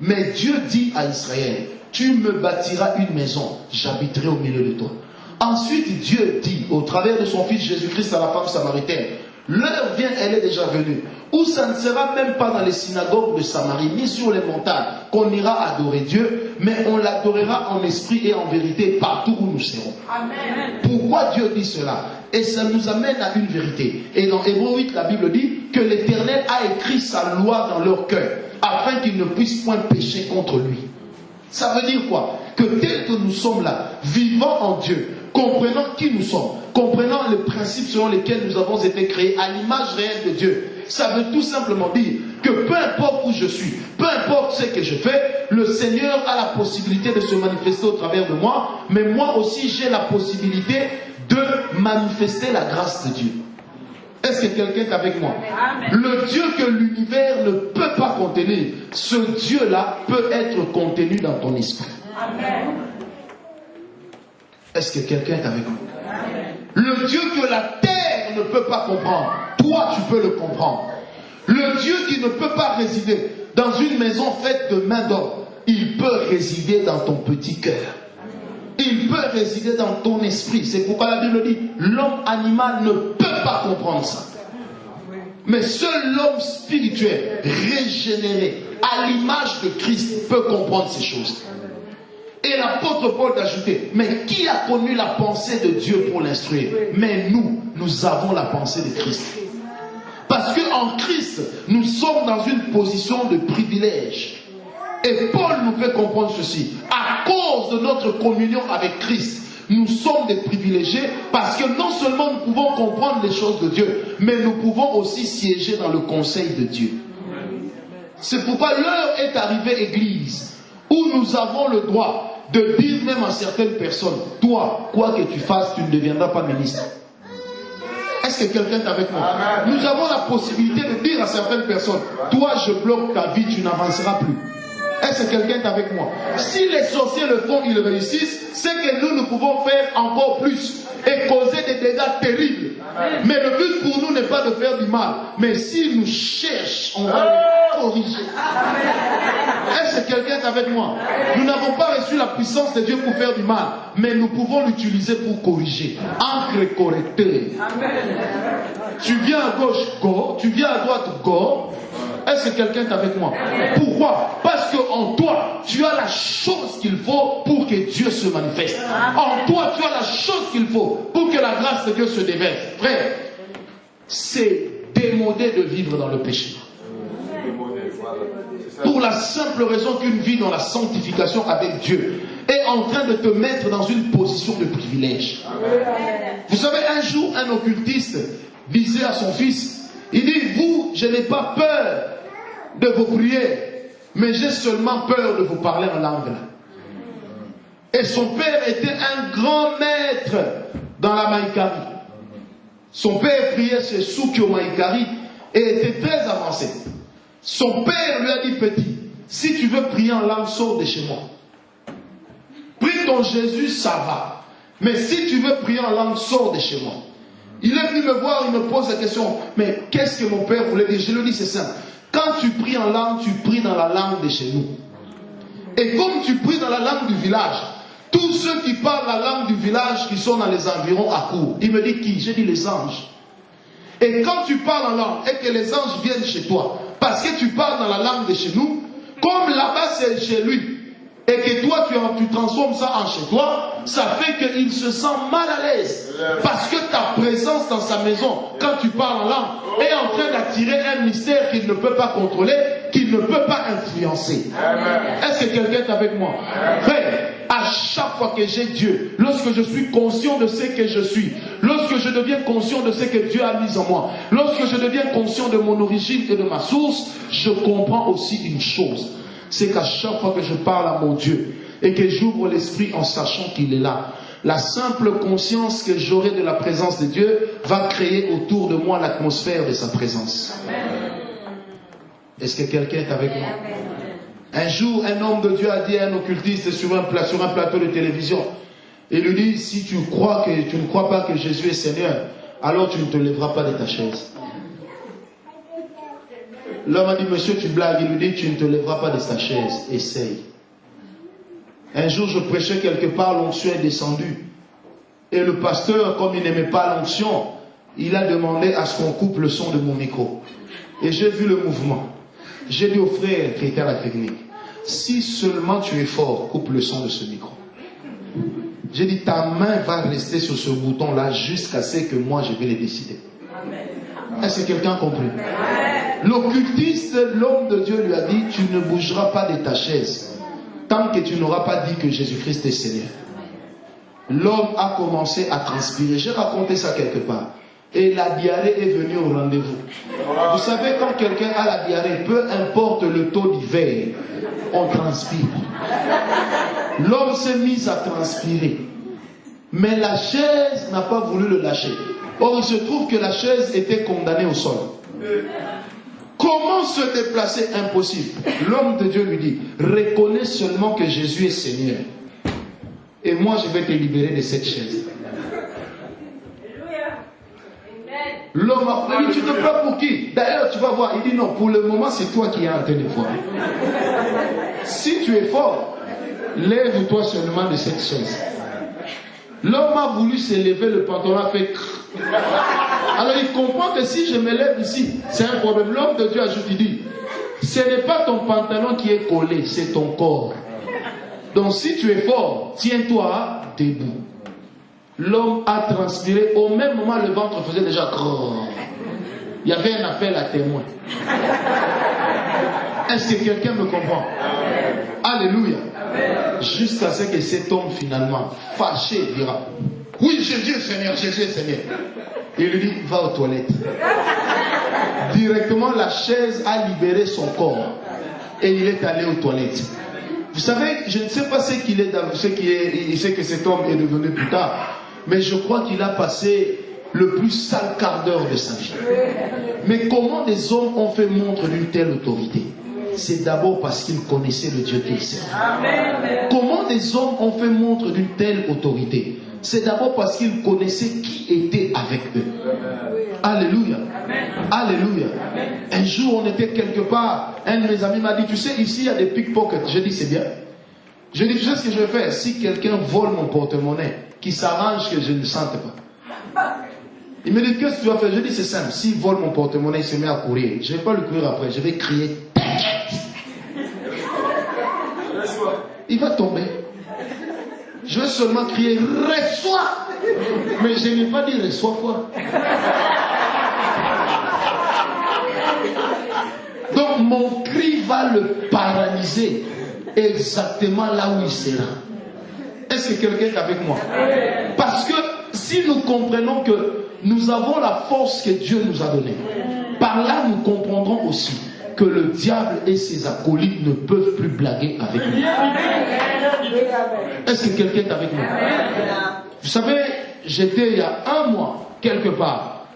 Mais Dieu dit à Israël, tu me bâtiras une maison, j'habiterai au milieu de toi. Ensuite, Dieu dit, au travers de son fils Jésus-Christ à la femme samaritaine, l'heure vient, elle est déjà venue, où ça ne sera même pas dans les synagogues de Samarie, ni sur les montagnes, qu'on ira adorer Dieu, mais on l'adorera en esprit et en vérité partout où nous serons. Amen. Pourquoi Dieu dit cela? Et ça nous amène à une vérité. Et dans Hébreux 8, la Bible dit que l'Éternel a écrit sa loi dans leur cœur, afin qu'ils ne puissent point pécher contre lui. Ça veut dire quoi? Que tel que nous sommes là, vivant en Dieu, comprenant qui nous sommes, comprenant les principes selon lesquels nous avons été créés à l'image réelle de Dieu, Ça veut tout simplement dire que peu importe où je suis, peu importe ce que je fais, le Seigneur a la possibilité de se manifester au travers de moi, mais moi aussi j'ai la possibilité de manifester la grâce de Dieu. Est-ce que quelqu'un est avec moi? Amen. Le Dieu que l'univers ne peut pas contenir, ce Dieu-là peut être contenu dans ton esprit. Amen. Est-ce que quelqu'un est avec moi? Amen. Le Dieu que la terre ne peut pas comprendre, toi tu peux le comprendre. Le Dieu qui ne peut pas résider dans une maison faite de main d'homme, il peut résider dans ton petit cœur. Il peut résider dans ton esprit. C'est pourquoi la Bible dit, l'homme animal ne peut pas comprendre ça. Mais seul l'homme spirituel, régénéré, à l'image de Christ, peut comprendre ces choses. Et l'apôtre Paul d'ajouter, mais qui a connu la pensée de Dieu pour l'instruire? Mais nous avons la pensée de Christ. Parce qu'en Christ, nous sommes dans une position de privilège. Et Paul nous fait comprendre ceci. À cause de notre communion avec Christ, nous sommes des privilégiés parce que non seulement nous pouvons comprendre les choses de Dieu, mais nous pouvons aussi siéger dans le conseil de Dieu. C'est pourquoi l'heure est arrivée, Église, où nous avons le droit de dire même à certaines personnes, toi, quoi que tu fasses, tu ne deviendras pas ministre. Est-ce que quelqu'un est avec moi? Nous avons la possibilité de dire à certaines personnes, toi, je bloque ta vie, tu n'avanceras plus. Est-ce que quelqu'un est avec moi? Si les sorciers le font, ils réussissent, c'est que nous pouvons faire encore plus et causer des dégâts terribles. Amen. Mais le but pour nous n'est pas de faire du mal. Mais s'ils nous cherchent, on va les corriger. Est-ce que quelqu'un est avec moi? Nous n'avons pas reçu la puissance de Dieu pour faire du mal, mais nous pouvons l'utiliser pour corriger. Encre correcteur. Tu viens à gauche, go. Tu viens à droite, go. Est-ce que quelqu'un est avec moi? Pourquoi? Parce qu'en toi, tu as la chose qu'il faut pour que Dieu se manifeste. En toi, tu as la chose qu'il faut pour que la grâce de Dieu se déverse. Frère, c'est démodé de vivre dans le péché. Pour la simple raison qu'une vie dans la sanctification avec Dieu est en train de te mettre dans une position de privilège. Vous savez, un jour, un occultiste disait à son fils, il dit, vous, je n'ai pas peur de vos prières, mais j'ai seulement peur de vous parler en langue. Et son père était un grand maître dans la Maïkari. Son père priait chez Soukio Maïkari et était très avancé. Son père lui a dit, petit, si tu veux prier en langue, sors de chez moi. Prie ton Jésus, ça va. Mais si tu veux prier en langue, sors de chez moi. Il est venu me voir, il me pose la question, mais qu'est-ce que mon père voulait dire? Je lui dis, c'est simple. Quand tu pries en langue, tu pries dans la langue de chez nous. Et comme tu pries dans la langue du village, tous ceux qui parlent la langue du village, qui sont dans les environs à court, il me dit qui? J'ai dit les anges. Et quand tu parles en langue et que les anges viennent chez toi, parce que tu parles dans la langue de chez nous, comme là-bas c'est chez lui, et que toi tu transformes ça en chez toi, ça fait qu'il se sent mal à l'aise. Parce que ta présence dans sa maison, quand tu parles en langue, est en train d'attirer un mystère qu'il ne peut pas contrôler, qu'il ne peut pas influencer. Est-ce que quelqu'un est avec moi? Frère, à chaque fois que j'ai Dieu, lorsque je suis conscient de ce que je suis, lorsque je deviens conscient de ce que Dieu a mis en moi, lorsque je deviens conscient de mon origine et de ma source, je comprends aussi une chose. C'est qu'à chaque fois que je parle à mon Dieu et que j'ouvre l'esprit en sachant qu'il est là, la simple conscience que j'aurai de la présence de Dieu va créer autour de moi l'atmosphère de sa présence. Est-ce que quelqu'un est avec moi? Un jour, un homme de Dieu a dit à un occultiste sur un plateau de télévision, il lui dit, si tu crois que tu ne crois pas que Jésus est Seigneur, alors tu ne te lèveras pas de ta chaise. L'homme a dit, monsieur, tu blagues. Il lui dit, tu ne te lèveras pas de ta chaise. Essaye. Un jour, je prêchais quelque part, l'onction est descendue. Et le pasteur, comme il n'aimait pas l'onction, il a demandé à ce qu'on coupe le son de mon micro. Et j'ai vu le mouvement. J'ai dit au frère qui était à la technique, si seulement tu es fort, coupe le son de ce micro. J'ai dit, ta main va rester sur ce bouton-là jusqu'à ce que moi je vais le décider. Est-ce que quelqu'un a compris? L'occultiste, l'homme de Dieu lui a dit, tu ne bougeras pas de ta chaise tant que tu n'auras pas dit que Jésus-Christ est Seigneur. L'homme a commencé à transpirer. J'ai raconté ça quelque part. et la diarrhée est venue au rendez-vous. Vous savez, quand quelqu'un a la diarrhée, peu importe le taux d'hiver, on transpire. L'homme s'est mis à transpirer. Mais la chaise n'a pas voulu le lâcher. Or, il se trouve que la chaise était condamnée au sol. Comment se déplacer? Impossible. L'homme de Dieu lui dit, reconnais seulement que Jésus est Seigneur. Et moi, je vais te libérer de cette chaise. L'homme a dit, tu te prends pour qui? D'ailleurs, tu vas voir. Il dit, non, pour le moment, c'est toi qui es en train de voir. Si tu es fort, lève-toi seulement de cette chaise. L'homme a voulu se lever, le pantalon a fait... Alors il comprend que si je me lève ici, c'est un problème. L'homme de Dieu ajoute, il dit, ce n'est pas ton pantalon qui est collé, c'est ton corps. Donc si tu es fort, tiens-toi debout. L'homme a transpiré. Au même moment, le ventre faisait déjà... Il y avait un appel à témoin. Est-ce que quelqu'un me comprend? Alléluia. Jusqu'à ce que cet homme finalement, fâché, dira, oui, Jésus est Seigneur, Jésus est Seigneur. Et il lui dit, va aux toilettes. Directement, la chaise a libéré son corps. Et il est allé aux toilettes. Vous savez, je ne sais pas ce qu'il est, ce que cet homme est devenu plus tard. Mais je crois qu'il a passé le plus sale quart d'heure de sa vie. Mais comment des hommes ont fait montre d'une telle autorité? C'est d'abord parce qu'ils connaissaient le Dieu qu'ils servent. Comment des hommes ont fait montre d'une telle autorité? C'est d'abord parce qu'ils connaissaient qui était avec eux. Alléluia. Alléluia. Un jour, on était quelque part. Un de mes amis m'a dit, tu sais, ici, il y a des pickpockets. Je dis, c'est bien. Je dis, tu sais ce que je vais faire? Si quelqu'un vole mon porte-monnaie, qu'il s'arrange que je ne le sente pas. Il me dit, qu'est-ce que tu vas faire? Je dis, c'est simple. S'il vole mon porte-monnaie, il se met à courir. Je ne vais pas le courir après. Je vais crier, il va tomber. Je vais seulement crier, reçois. Mais je n'ai pas dit, reçois quoi? Donc mon cri va le paralyser exactement là où il sera. Est-ce que quelqu'un est avec moi? Parce que si nous comprenons que nous avons la force que Dieu nous a donnée, par là nous comprendrons aussi que le diable et ses acolytes ne peuvent plus blaguer avec nous. Est-ce que quelqu'un est avec moi? Vous savez, j'étais il y a un mois, quelque part.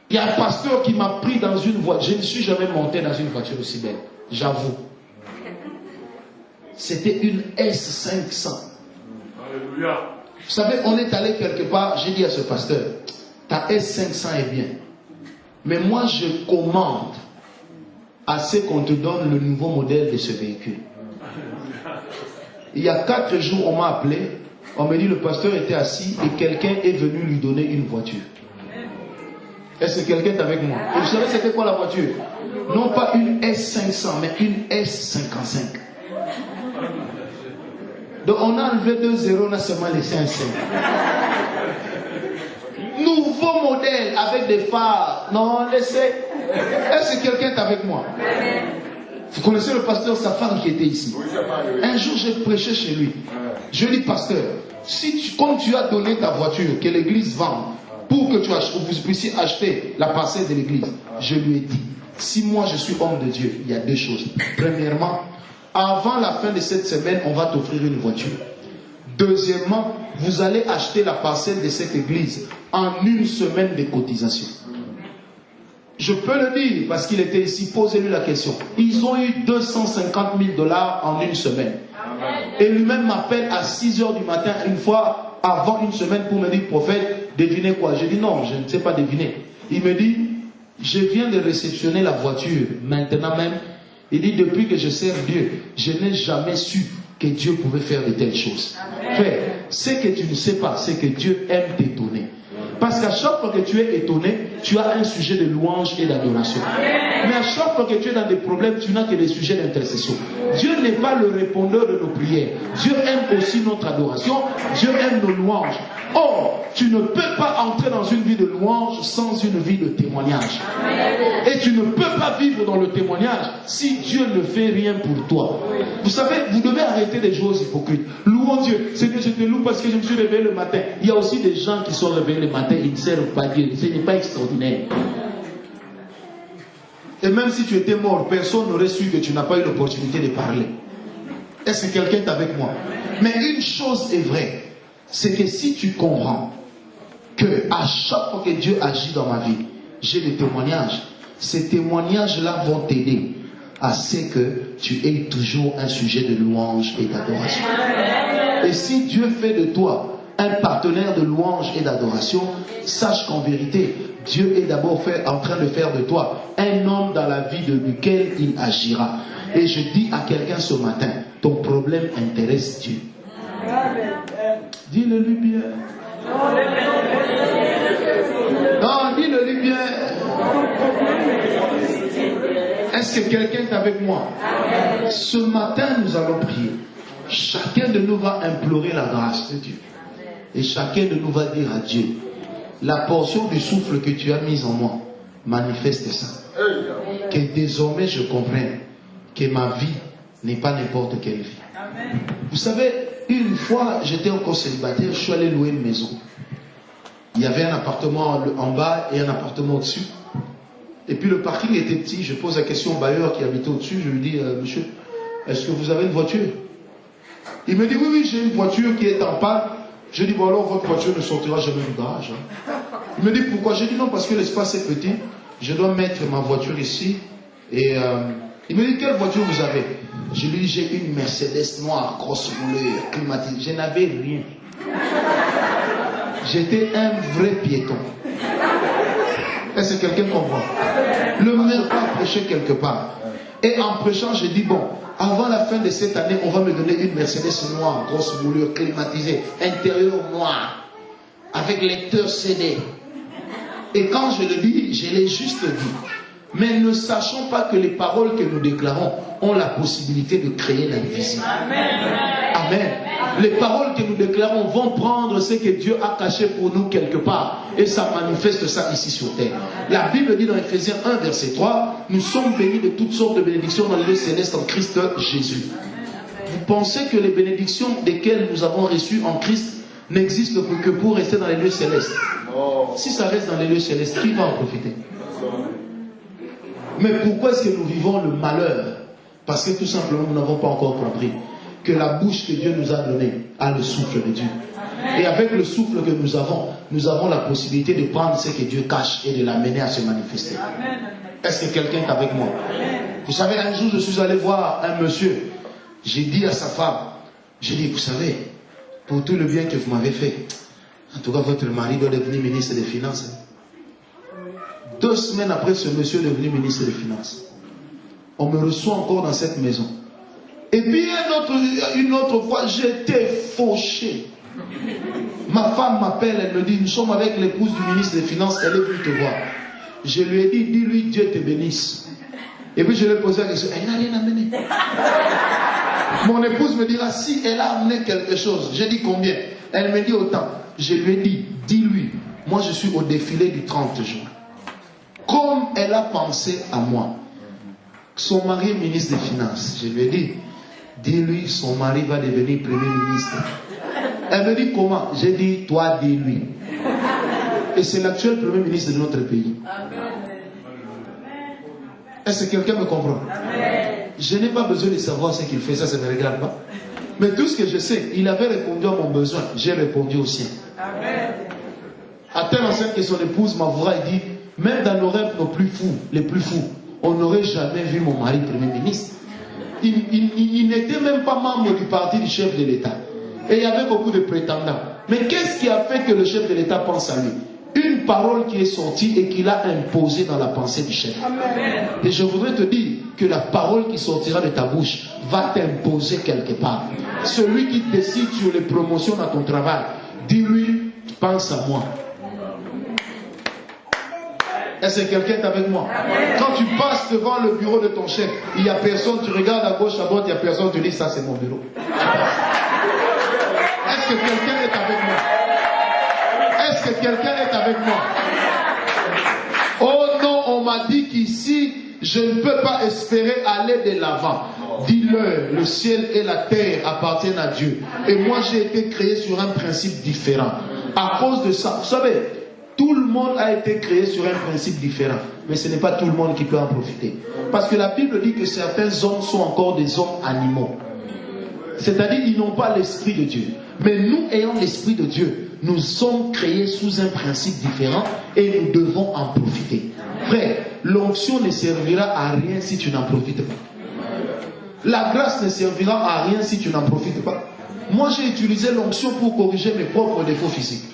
Il y a un pasteur qui m'a pris dans une voiture. Je ne suis jamais monté dans une voiture aussi belle, j'avoue. C'était une S500. Alléluia. Vous savez, on est allé quelque part, j'ai dit à ce pasteur, ta S500 est bien. Mais moi, je commande à ce qu'on te donne le nouveau modèle de ce véhicule. Il y a 4 jours, on m'a appelé. On m'a dit le pasteur était assis et quelqu'un est venu lui donner une voiture. Est-ce que quelqu'un est avec moi? Et vous savez c'était quoi la voiture? Non pas une S500, mais une S55. Donc on a enlevé 2 zéros, on a seulement laissé un 5. Nouveau modèle avec des phares. Non, laissez. Est-ce que quelqu'un est avec moi? Vous connaissez le pasteur Safar qui était ici. Un jour, j'ai prêché chez lui. Je lui ai dit, pasteur, comme tu as donné ta voiture, que l'église vende, pour que vous puissiez acheter la parcelle de l'église, je lui ai dit, si moi je suis homme de Dieu, il y a 2 choses. Premièrement, avant la fin de cette semaine, on va t'offrir une voiture. Deuxièmement, vous allez acheter la parcelle de cette église en 1 semaine de cotisation. Je peux le dire parce qu'il était ici. Posez-lui la question. Ils ont eu 250 000 $ en 1 semaine. Et lui-même m'appelle à 6 h du matin, une fois avant 1 semaine, pour me dire, prophète, devinez quoi? Je dis non, je ne sais pas deviner. Il me dit, je viens de réceptionner la voiture maintenant même. Il dit, depuis que je sers Dieu, je n'ai jamais su que Dieu pouvait faire de telles choses. Frère, ce que tu ne sais pas, c'est que Dieu aime t'étonner. Parce qu'à chaque fois que tu es étonné, tu as un sujet de louange et d'adoration. Mais à chaque fois que tu es dans des problèmes, tu n'as que des sujets d'intercession. Dieu n'est pas le répondeur de nos prières. Dieu aime aussi notre adoration. Dieu aime nos louanges. Or, tu ne peux pas entrer dans une vie de louange sans une vie de témoignage. Et tu ne peux pas vivre dans le témoignage si Dieu ne fait rien pour toi. Vous savez, vous devez arrêter des choses hypocrites. Louons Dieu. Seigneur, je te loue parce que je me suis réveillé le matin. Il y a aussi des gens qui sont réveillés le matin. matin, il ne sert pas Dieu. Ce n'est pas extraordinaire. Et même si tu étais mort, personne n'aurait su que tu n'as pas eu l'opportunité de parler. Est-ce que quelqu'un est avec moi? Mais une chose est vraie, c'est que si tu comprends que à chaque fois que Dieu agit dans ma vie, j'ai des témoignages. Ces témoignages-là vont t'aider à ce que tu aies toujours un sujet de louange et d'adoration. Et si Dieu fait de toi un partenaire de louange et d'adoration, sache qu'en vérité, Dieu est d'abord en train de faire de toi un homme dans la vie de lequel il agira. Et je dis à quelqu'un ce matin, ton problème intéresse Dieu. Dis-le-lui bien. Non, dis-le-lui bien. Est-ce que quelqu'un est avec moi? Ce matin, nous allons prier. Chacun de nous va implorer la grâce de Dieu. Et chacun de nous va dire à Dieu, la portion du souffle que tu as mise en moi, manifeste ça. Que désormais je comprenne que ma vie n'est pas n'importe quelle vie. Vous savez, une fois j'étais encore célibataire, je suis allé louer une maison. Il y avait un appartement en bas et un appartement au-dessus. Et puis le parking était petit. Je pose la question au bailleur qui habitait au-dessus. Je lui dis, monsieur, est-ce que vous avez une voiture? Il me dit, oui, j'ai une voiture qui est en panne. Je dis, bon alors votre voiture ne sortira jamais du garage. Il me dit, pourquoi? J'ai dit, non, parce que l'espace est petit. Je dois mettre ma voiture ici. Et il me dit, quelle voiture vous avez? Je lui dis, j'ai une Mercedes noire, grosse roulée, climatisée. Je n'avais rien. J'étais un vrai piéton. Est-ce que quelqu'un comprend? Le maire va prêcher quelque part. Et en prêchant, je dis, bon, avant la fin de cette année, on va me donner une Mercedes noire, grosse moulure, climatisée, intérieur noir, avec lecteur CD. Et quand je le dis, je l'ai juste dit. Mais ne sachons pas que les paroles que nous déclarons ont la possibilité de créer l'invisible. Amen. Les paroles que nous déclarons vont prendre ce que Dieu a caché pour nous quelque part. Et ça manifeste ça ici sur terre. La Bible dit dans Ephésiens 1, verset 3, nous sommes bénis de toutes sortes de bénédictions dans les lieux célestes en Christ Jésus. Vous pensez que les bénédictions desquelles nous avons reçues en Christ n'existent que pour rester dans les lieux célestes? Si ça reste dans les lieux célestes, qui va en profiter? Mais pourquoi est-ce que nous vivons le malheur? Parce que tout simplement nous n'avons pas encore compris que la bouche que Dieu nous a donnée a le souffle de Dieu. Et avec le souffle que nous avons la possibilité de prendre ce que Dieu cache et de l'amener à se manifester. Est-ce que quelqu'un est avec moi? Vous savez, un jour je suis allé voir un monsieur. J'ai dit à sa femme, j'ai dit, vous savez, pour tout le bien que vous m'avez fait, en tout cas votre mari doit devenir ministre des Finances. 2 semaines après, ce monsieur est devenu ministre des Finances. On me reçoit encore dans cette maison. Et puis une autre fois, j'étais fauché. Ma femme m'appelle, elle me dit, nous sommes avec l'épouse du ministre des Finances, elle est venue te voir. Je lui ai dit, dis-lui, Dieu te bénisse. Et puis je lui ai posé la question, elle n'a rien amené. Mon épouse me dira, si elle a amené quelque chose. J'ai dit combien? Elle me dit autant. Je lui ai dit, dis-lui, moi je suis au défilé du 30 juin. Comme elle a pensé à moi, son mari est ministre des Finances. Je lui ai dit, dis-lui, son mari va devenir premier ministre. Elle me dit comment? J'ai dit, toi, dis-lui. Et c'est l'actuel premier ministre de notre pays. Est-ce que quelqu'un me comprend? Je n'ai pas besoin de savoir ce qu'il fait, ça ne me regarde pas. Mais tout ce que je sais, il avait répondu à mon besoin, j'ai répondu au sien. À telle enseigne que son épouse m'avouera et dit, même dans nos rêves les plus fous, on n'aurait jamais vu mon mari premier ministre. Il n'était même pas membre du parti du chef de l'État. Et il y avait beaucoup de prétendants. Mais qu'est-ce qui a fait que le chef de l'État pense à lui? Une parole qui est sortie et qu'il a imposée dans la pensée du chef. Amen. Et je voudrais te dire que la parole qui sortira de ta bouche va t'imposer quelque part. Celui qui décide sur les promotions dans ton travail, dis-lui, pense à moi. Est-ce que quelqu'un est avec moi? Amen. Quand tu passes devant le bureau de ton chef, il n'y a personne, tu regardes à gauche, à droite, il n'y a personne, tu dis, ça c'est mon bureau. Est-ce que quelqu'un est avec moi? Est-ce que quelqu'un est avec moi? Oh non, on m'a dit qu'ici, je ne peux pas espérer aller de l'avant. Dis-leur, le ciel et la terre appartiennent à Dieu. Et moi, j'ai été créé sur un principe différent. À cause de ça, vous savez, Tout le monde a été créé sur un principe différent. Mais ce n'est pas tout le monde qui peut en profiter. Parce que la Bible dit que certains hommes sont encore des hommes animaux. C'est-à-dire qu'ils n'ont pas l'esprit de Dieu. Mais nous, ayant l'esprit de Dieu, nous sommes créés sous un principe différent et nous devons en profiter. Frère, l'onction ne servira à rien si tu n'en profites pas. La grâce ne servira à rien si tu n'en profites pas. Moi, j'ai utilisé l'onction pour corriger mes propres défauts physiques.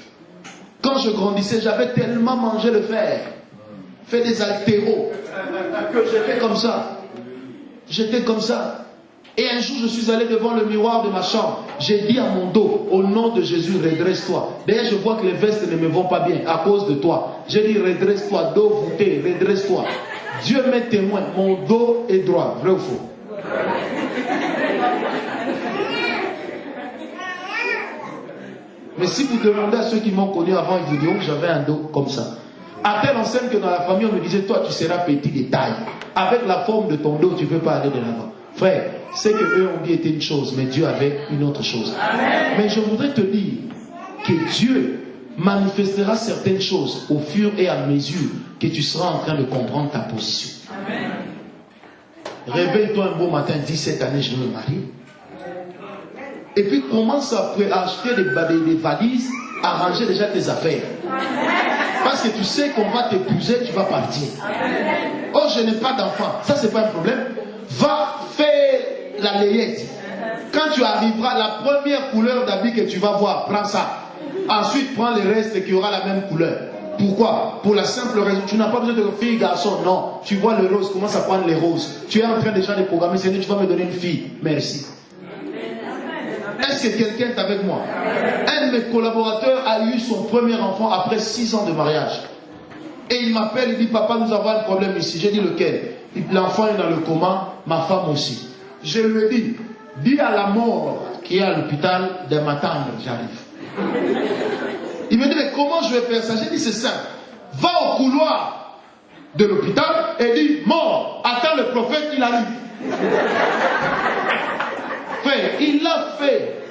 Quand je grandissais, j'avais tellement mangé le fer, fait des haltéros, que j'étais comme ça. J'étais comme ça. Et un jour, je suis allé devant le miroir de ma chambre. J'ai dit à mon dos, au nom de Jésus, redresse-toi. D'ailleurs, je vois que les vestes ne me vont pas bien à cause de toi. J'ai dit, redresse-toi, dos voûté, redresse-toi. Dieu m'est témoin, mon dos est droit. Vrai ou faux? Mais si vous demandez à ceux qui m'ont connu avant, ils vous diront que j'avais un dos comme ça. À telle enseigne que dans la famille, on me disait, toi, tu seras petit de taille. Avec la forme de ton dos, tu ne peux pas aller de l'avant. Frère, c'est que eux ont dit était une chose, mais Dieu avait une autre chose. Amen. Mais je voudrais te dire que Dieu manifestera certaines choses au fur et à mesure que tu seras en train de comprendre ta position. Amen. Réveille-toi un beau matin, dis cette année, je vais me marier. Et puis commence à acheter des valises, arranger déjà tes affaires. Parce que tu sais qu'on va t'épouser, tu vas partir. Oh, je n'ai pas d'enfant. Ça, c'est pas un problème. Va faire la layette. Quand tu arriveras, la première couleur d'habit que tu vas voir, prends ça. Ensuite, prends les restes qui aura la même couleur. Pourquoi? Pour la simple raison, tu n'as pas besoin de fille, garçon, non. Tu vois le rose, commence à prendre les roses. Tu es en train déjà de programmer, c'est-à-dire tu vas me donner une fille. Merci. Est-ce que quelqu'un est avec moi? Un de mes collaborateurs a eu son premier enfant après 6 ans de mariage. Et il m'appelle, il dit, papa, nous avons un problème ici. J'ai dit, lequel? L'enfant est dans le coma, ma femme aussi. Je lui ai dit, dis à la mort qui est à l'hôpital de m'attendre, j'arrive. Il me dit, mais comment je vais faire ça? J'ai dit, c'est simple. Va au couloir de l'hôpital et dis, mort, attends le prophète, il arrive. Frère, il l'a fait.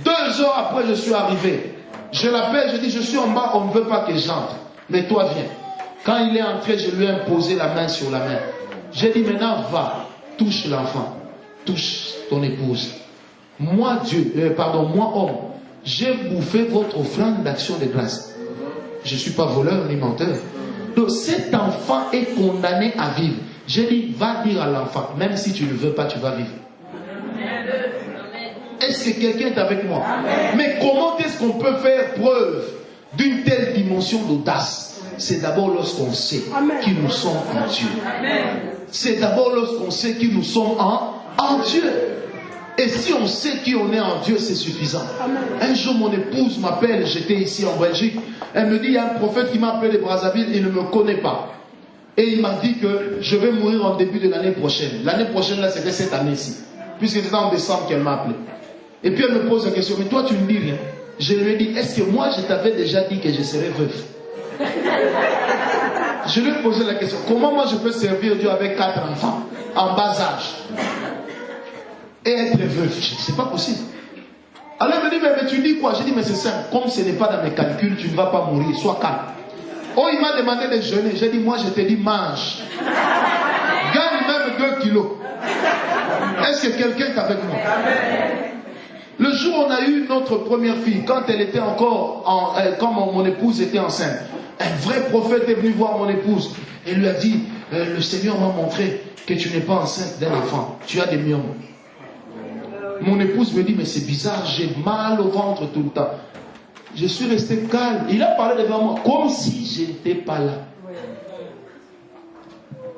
2 heures après, je suis arrivé. Je l'appelle, je dis, je suis en bas, on ne veut pas que j'entre. Mais toi, viens. Quand il est entré, je lui ai imposé la main sur la main. J'ai dit, maintenant, va, touche l'enfant. Touche ton épouse. Moi, moi, homme, j'ai bouffé votre offrande d'action de grâce. Je ne suis pas voleur ni menteur. Donc, cet enfant est condamné à vivre. J'ai dit, va dire à l'enfant, même si tu ne veux pas, tu vas vivre. Est-ce que quelqu'un est avec moi? Amen. Mais comment est-ce qu'on peut faire preuve d'une telle dimension d'audace? C'est d'abord lorsqu'on sait qui nous sommes en Dieu. C'est d'abord lorsqu'on sait qui nous sommes en Dieu. Et si on sait qui on est en Dieu, c'est suffisant. Amen. Un jour, mon épouse m'appelle, j'étais ici en Belgique. Elle me dit, il y a un prophète qui m'a appelé de Brazzaville, il ne me connaît pas. Et il m'a dit que je vais mourir en début de l'année prochaine. L'année prochaine, là, c'était cette année-ci. Puisque c'était en décembre qu'elle m'a appelé. Et puis elle me pose la question, mais toi tu ne dis rien. Je lui ai dit, est-ce que moi je t'avais déjà dit que je serais veuf? Je lui ai posé la question, comment moi je peux servir Dieu avec 4 enfants en bas âge et être veuf? Je dis, c'est pas possible. Alors elle me dit, mais tu dis quoi? J'ai dit, mais c'est simple, comme ce n'est pas dans mes calculs, tu ne vas pas mourir, sois calme. Oh, il m'a demandé de jeûner. J'ai dit, moi je te dis, mange. Gagne même 2 kilos. Est-ce que quelqu'un est avec moi? Le jour où on a eu notre première fille, quand elle était encore, quand mon épouse était enceinte, un vrai prophète est venu voir mon épouse et lui a dit, le Seigneur m'a montré que tu n'es pas enceinte d'un enfant, tu as des myomes. Mon épouse me dit, mais c'est bizarre, j'ai mal au ventre tout le temps. Je suis resté calme. Il a parlé devant moi, comme si je n'étais pas là.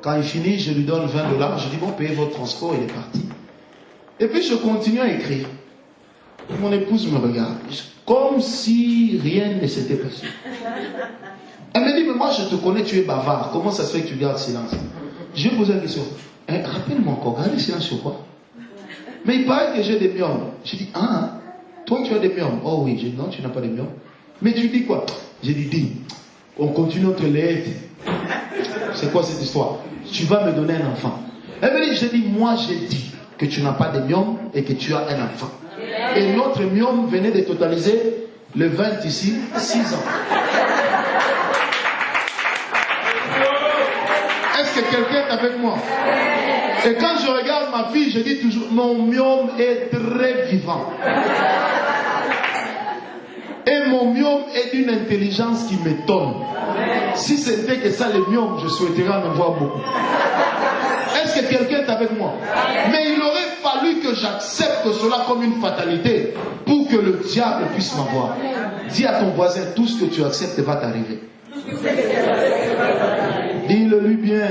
Quand il finit, je lui donne $20. Je dis, bon, payez votre transport, il est parti. Et puis je continue à écrire. Mon épouse me regarde, comme si rien ne s'était passé. Elle me dit, mais moi je te connais, tu es bavard. Comment ça se fait que tu gardes silence? Je lui ai posé la question. Rappelle-moi encore, garder silence sur quoi? Mais il paraît que j'ai des myomes. Je dis, toi tu as des myomes? Oh oui, j'ai dit, non, tu n'as pas des myomes. Mais tu dis quoi? J'ai dit, dis, on continue notre lettre. C'est quoi cette histoire? Tu vas me donner un enfant. Elle me dit, j'ai dit, moi j'ai dit que tu n'as pas de myomes et que tu as un enfant. Et notre myome venait de totaliser le 20 ici, 6 ans. quelqu'un est avec moi? Et quand je regarde ma fille, je dis toujours, mon myome est très vivant. Et mon myome est d'une intelligence qui m'étonne. Si c'était que ça, les myomes, je souhaiterais en avoir beaucoup. Est-ce que quelqu'un est avec moi? Mais il aurait fallu que j'accepte cela comme une fatalité pour que le diable puisse m'avoir. Dis à ton voisin, tout ce que tu acceptes va t'arriver. Dis-le lui bien.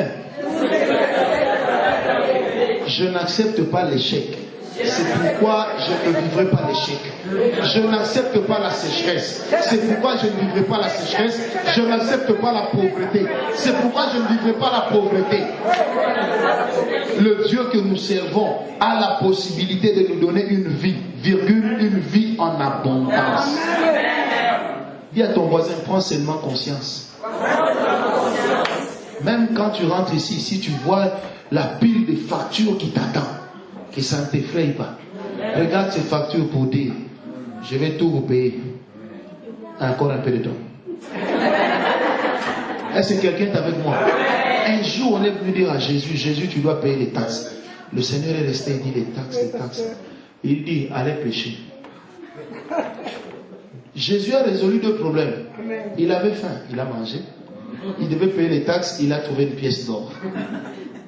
Je n'accepte pas l'échec. C'est pourquoi je ne vivrai pas l'échec. Je n'accepte pas la sécheresse. C'est pourquoi je ne vivrai pas la sécheresse. Je n'accepte pas la pauvreté. C'est pourquoi je ne vivrai pas la pauvreté. Le Dieu que nous servons a la possibilité de nous donner une vie, virgule, une vie en abondance. Dis à ton voisin, prends seulement conscience. Même quand tu rentres ici, si tu vois la pile de factures qui t'attend, que ça ne t'effraie pas. Regarde ces factures pour dire, je vais tout vous payer. Encore un peu de temps. Est-ce que quelqu'un est avec moi? Un jour, on est venu dire à Jésus, Jésus, tu dois payer les taxes. Le Seigneur est resté, il dit, les taxes. Il dit, allez pécher. Jésus a résolu deux problèmes. Il avait faim, il a mangé. Il devait payer les taxes, il a trouvé une pièce d'or.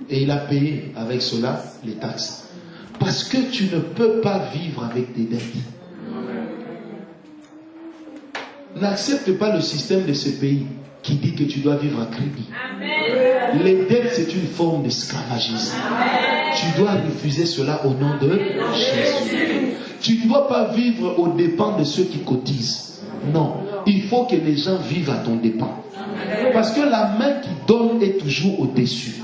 Et il a payé avec cela les taxes. Parce que tu ne peux pas vivre avec tes dettes. N'accepte pas le système de ce pays qui dit que tu dois vivre à crédit. Les dettes, c'est une forme d'esclavagisme. Tu dois refuser cela au nom de Jésus. Tu ne dois pas vivre aux dépens de ceux qui cotisent. Non, il faut que les gens vivent à ton dépens. Parce que la main qui donne est toujours au-dessus.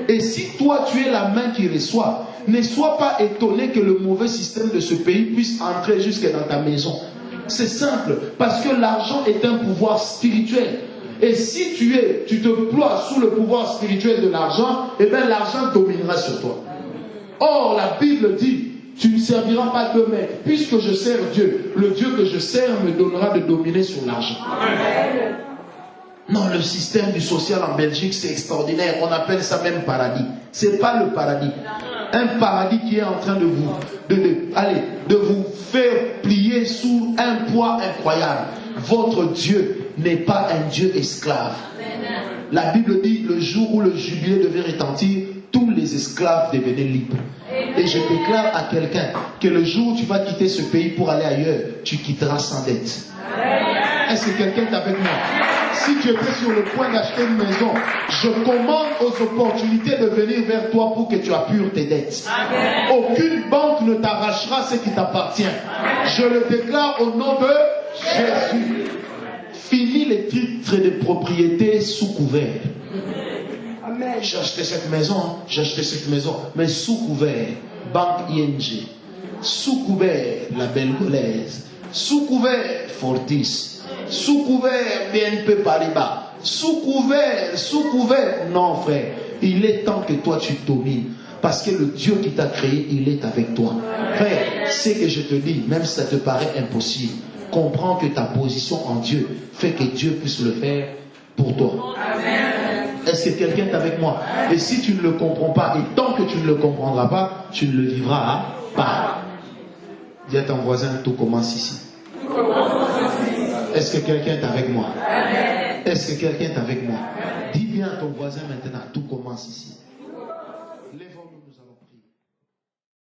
Et si toi tu es la main qui reçoit, ne sois pas étonné que le mauvais système de ce pays puisse entrer jusque dans ta maison. C'est simple, parce que l'argent est un pouvoir spirituel. Et si tu te ploies sous le pouvoir spirituel de l'argent, eh bien l'argent dominera sur toi. Or, la Bible dit, tu ne serviras pas deux maîtres. Puisque je sers Dieu, le Dieu que je sers me donnera de dominer sur l'argent. Non, le système du social en Belgique, c'est extraordinaire. On appelle ça même paradis. C'est pas le paradis. Un paradis qui est en train de vous faire plier sous un poids incroyable. Votre Dieu n'est pas un Dieu esclave. La Bible dit, le jour où le jubilé devait retentir, tous les esclaves devenaient libres. Et je déclare à quelqu'un que le jour où tu vas quitter ce pays pour aller ailleurs, tu quitteras sans dette. Est-ce que quelqu'un est avec moi? Si tu étais sur le point d'acheter une maison, je commande aux opportunités de venir vers toi pour que tu appures tes dettes. Aucune banque ne t'arrachera ce qui t'appartient. Je le déclare au nom de Jésus. Fini les titres de propriété sous couvert. J'ai acheté cette maison, mais sous couvert, Banque ING. Sous couvert, la Belle Golaise. Sous couvert, Fortis. Sous couvert, BNP Paribas. Sous couvert. Non, frère. Il est temps que toi tu domines. Parce que le Dieu qui t'a créé, il est avec toi. Frère, c'est que je te dis, même si ça te paraît impossible, comprends que ta position en Dieu fait que Dieu puisse le faire pour toi. Est-ce que quelqu'un est avec moi? Et si tu ne le comprends pas, et tant que tu ne le comprendras pas, tu ne le vivras pas. Dis à ton voisin, tout commence ici. Est-ce que quelqu'un est avec moi? Est-ce que quelqu'un est avec moi? Dis bien à ton voisin maintenant, tout commence ici.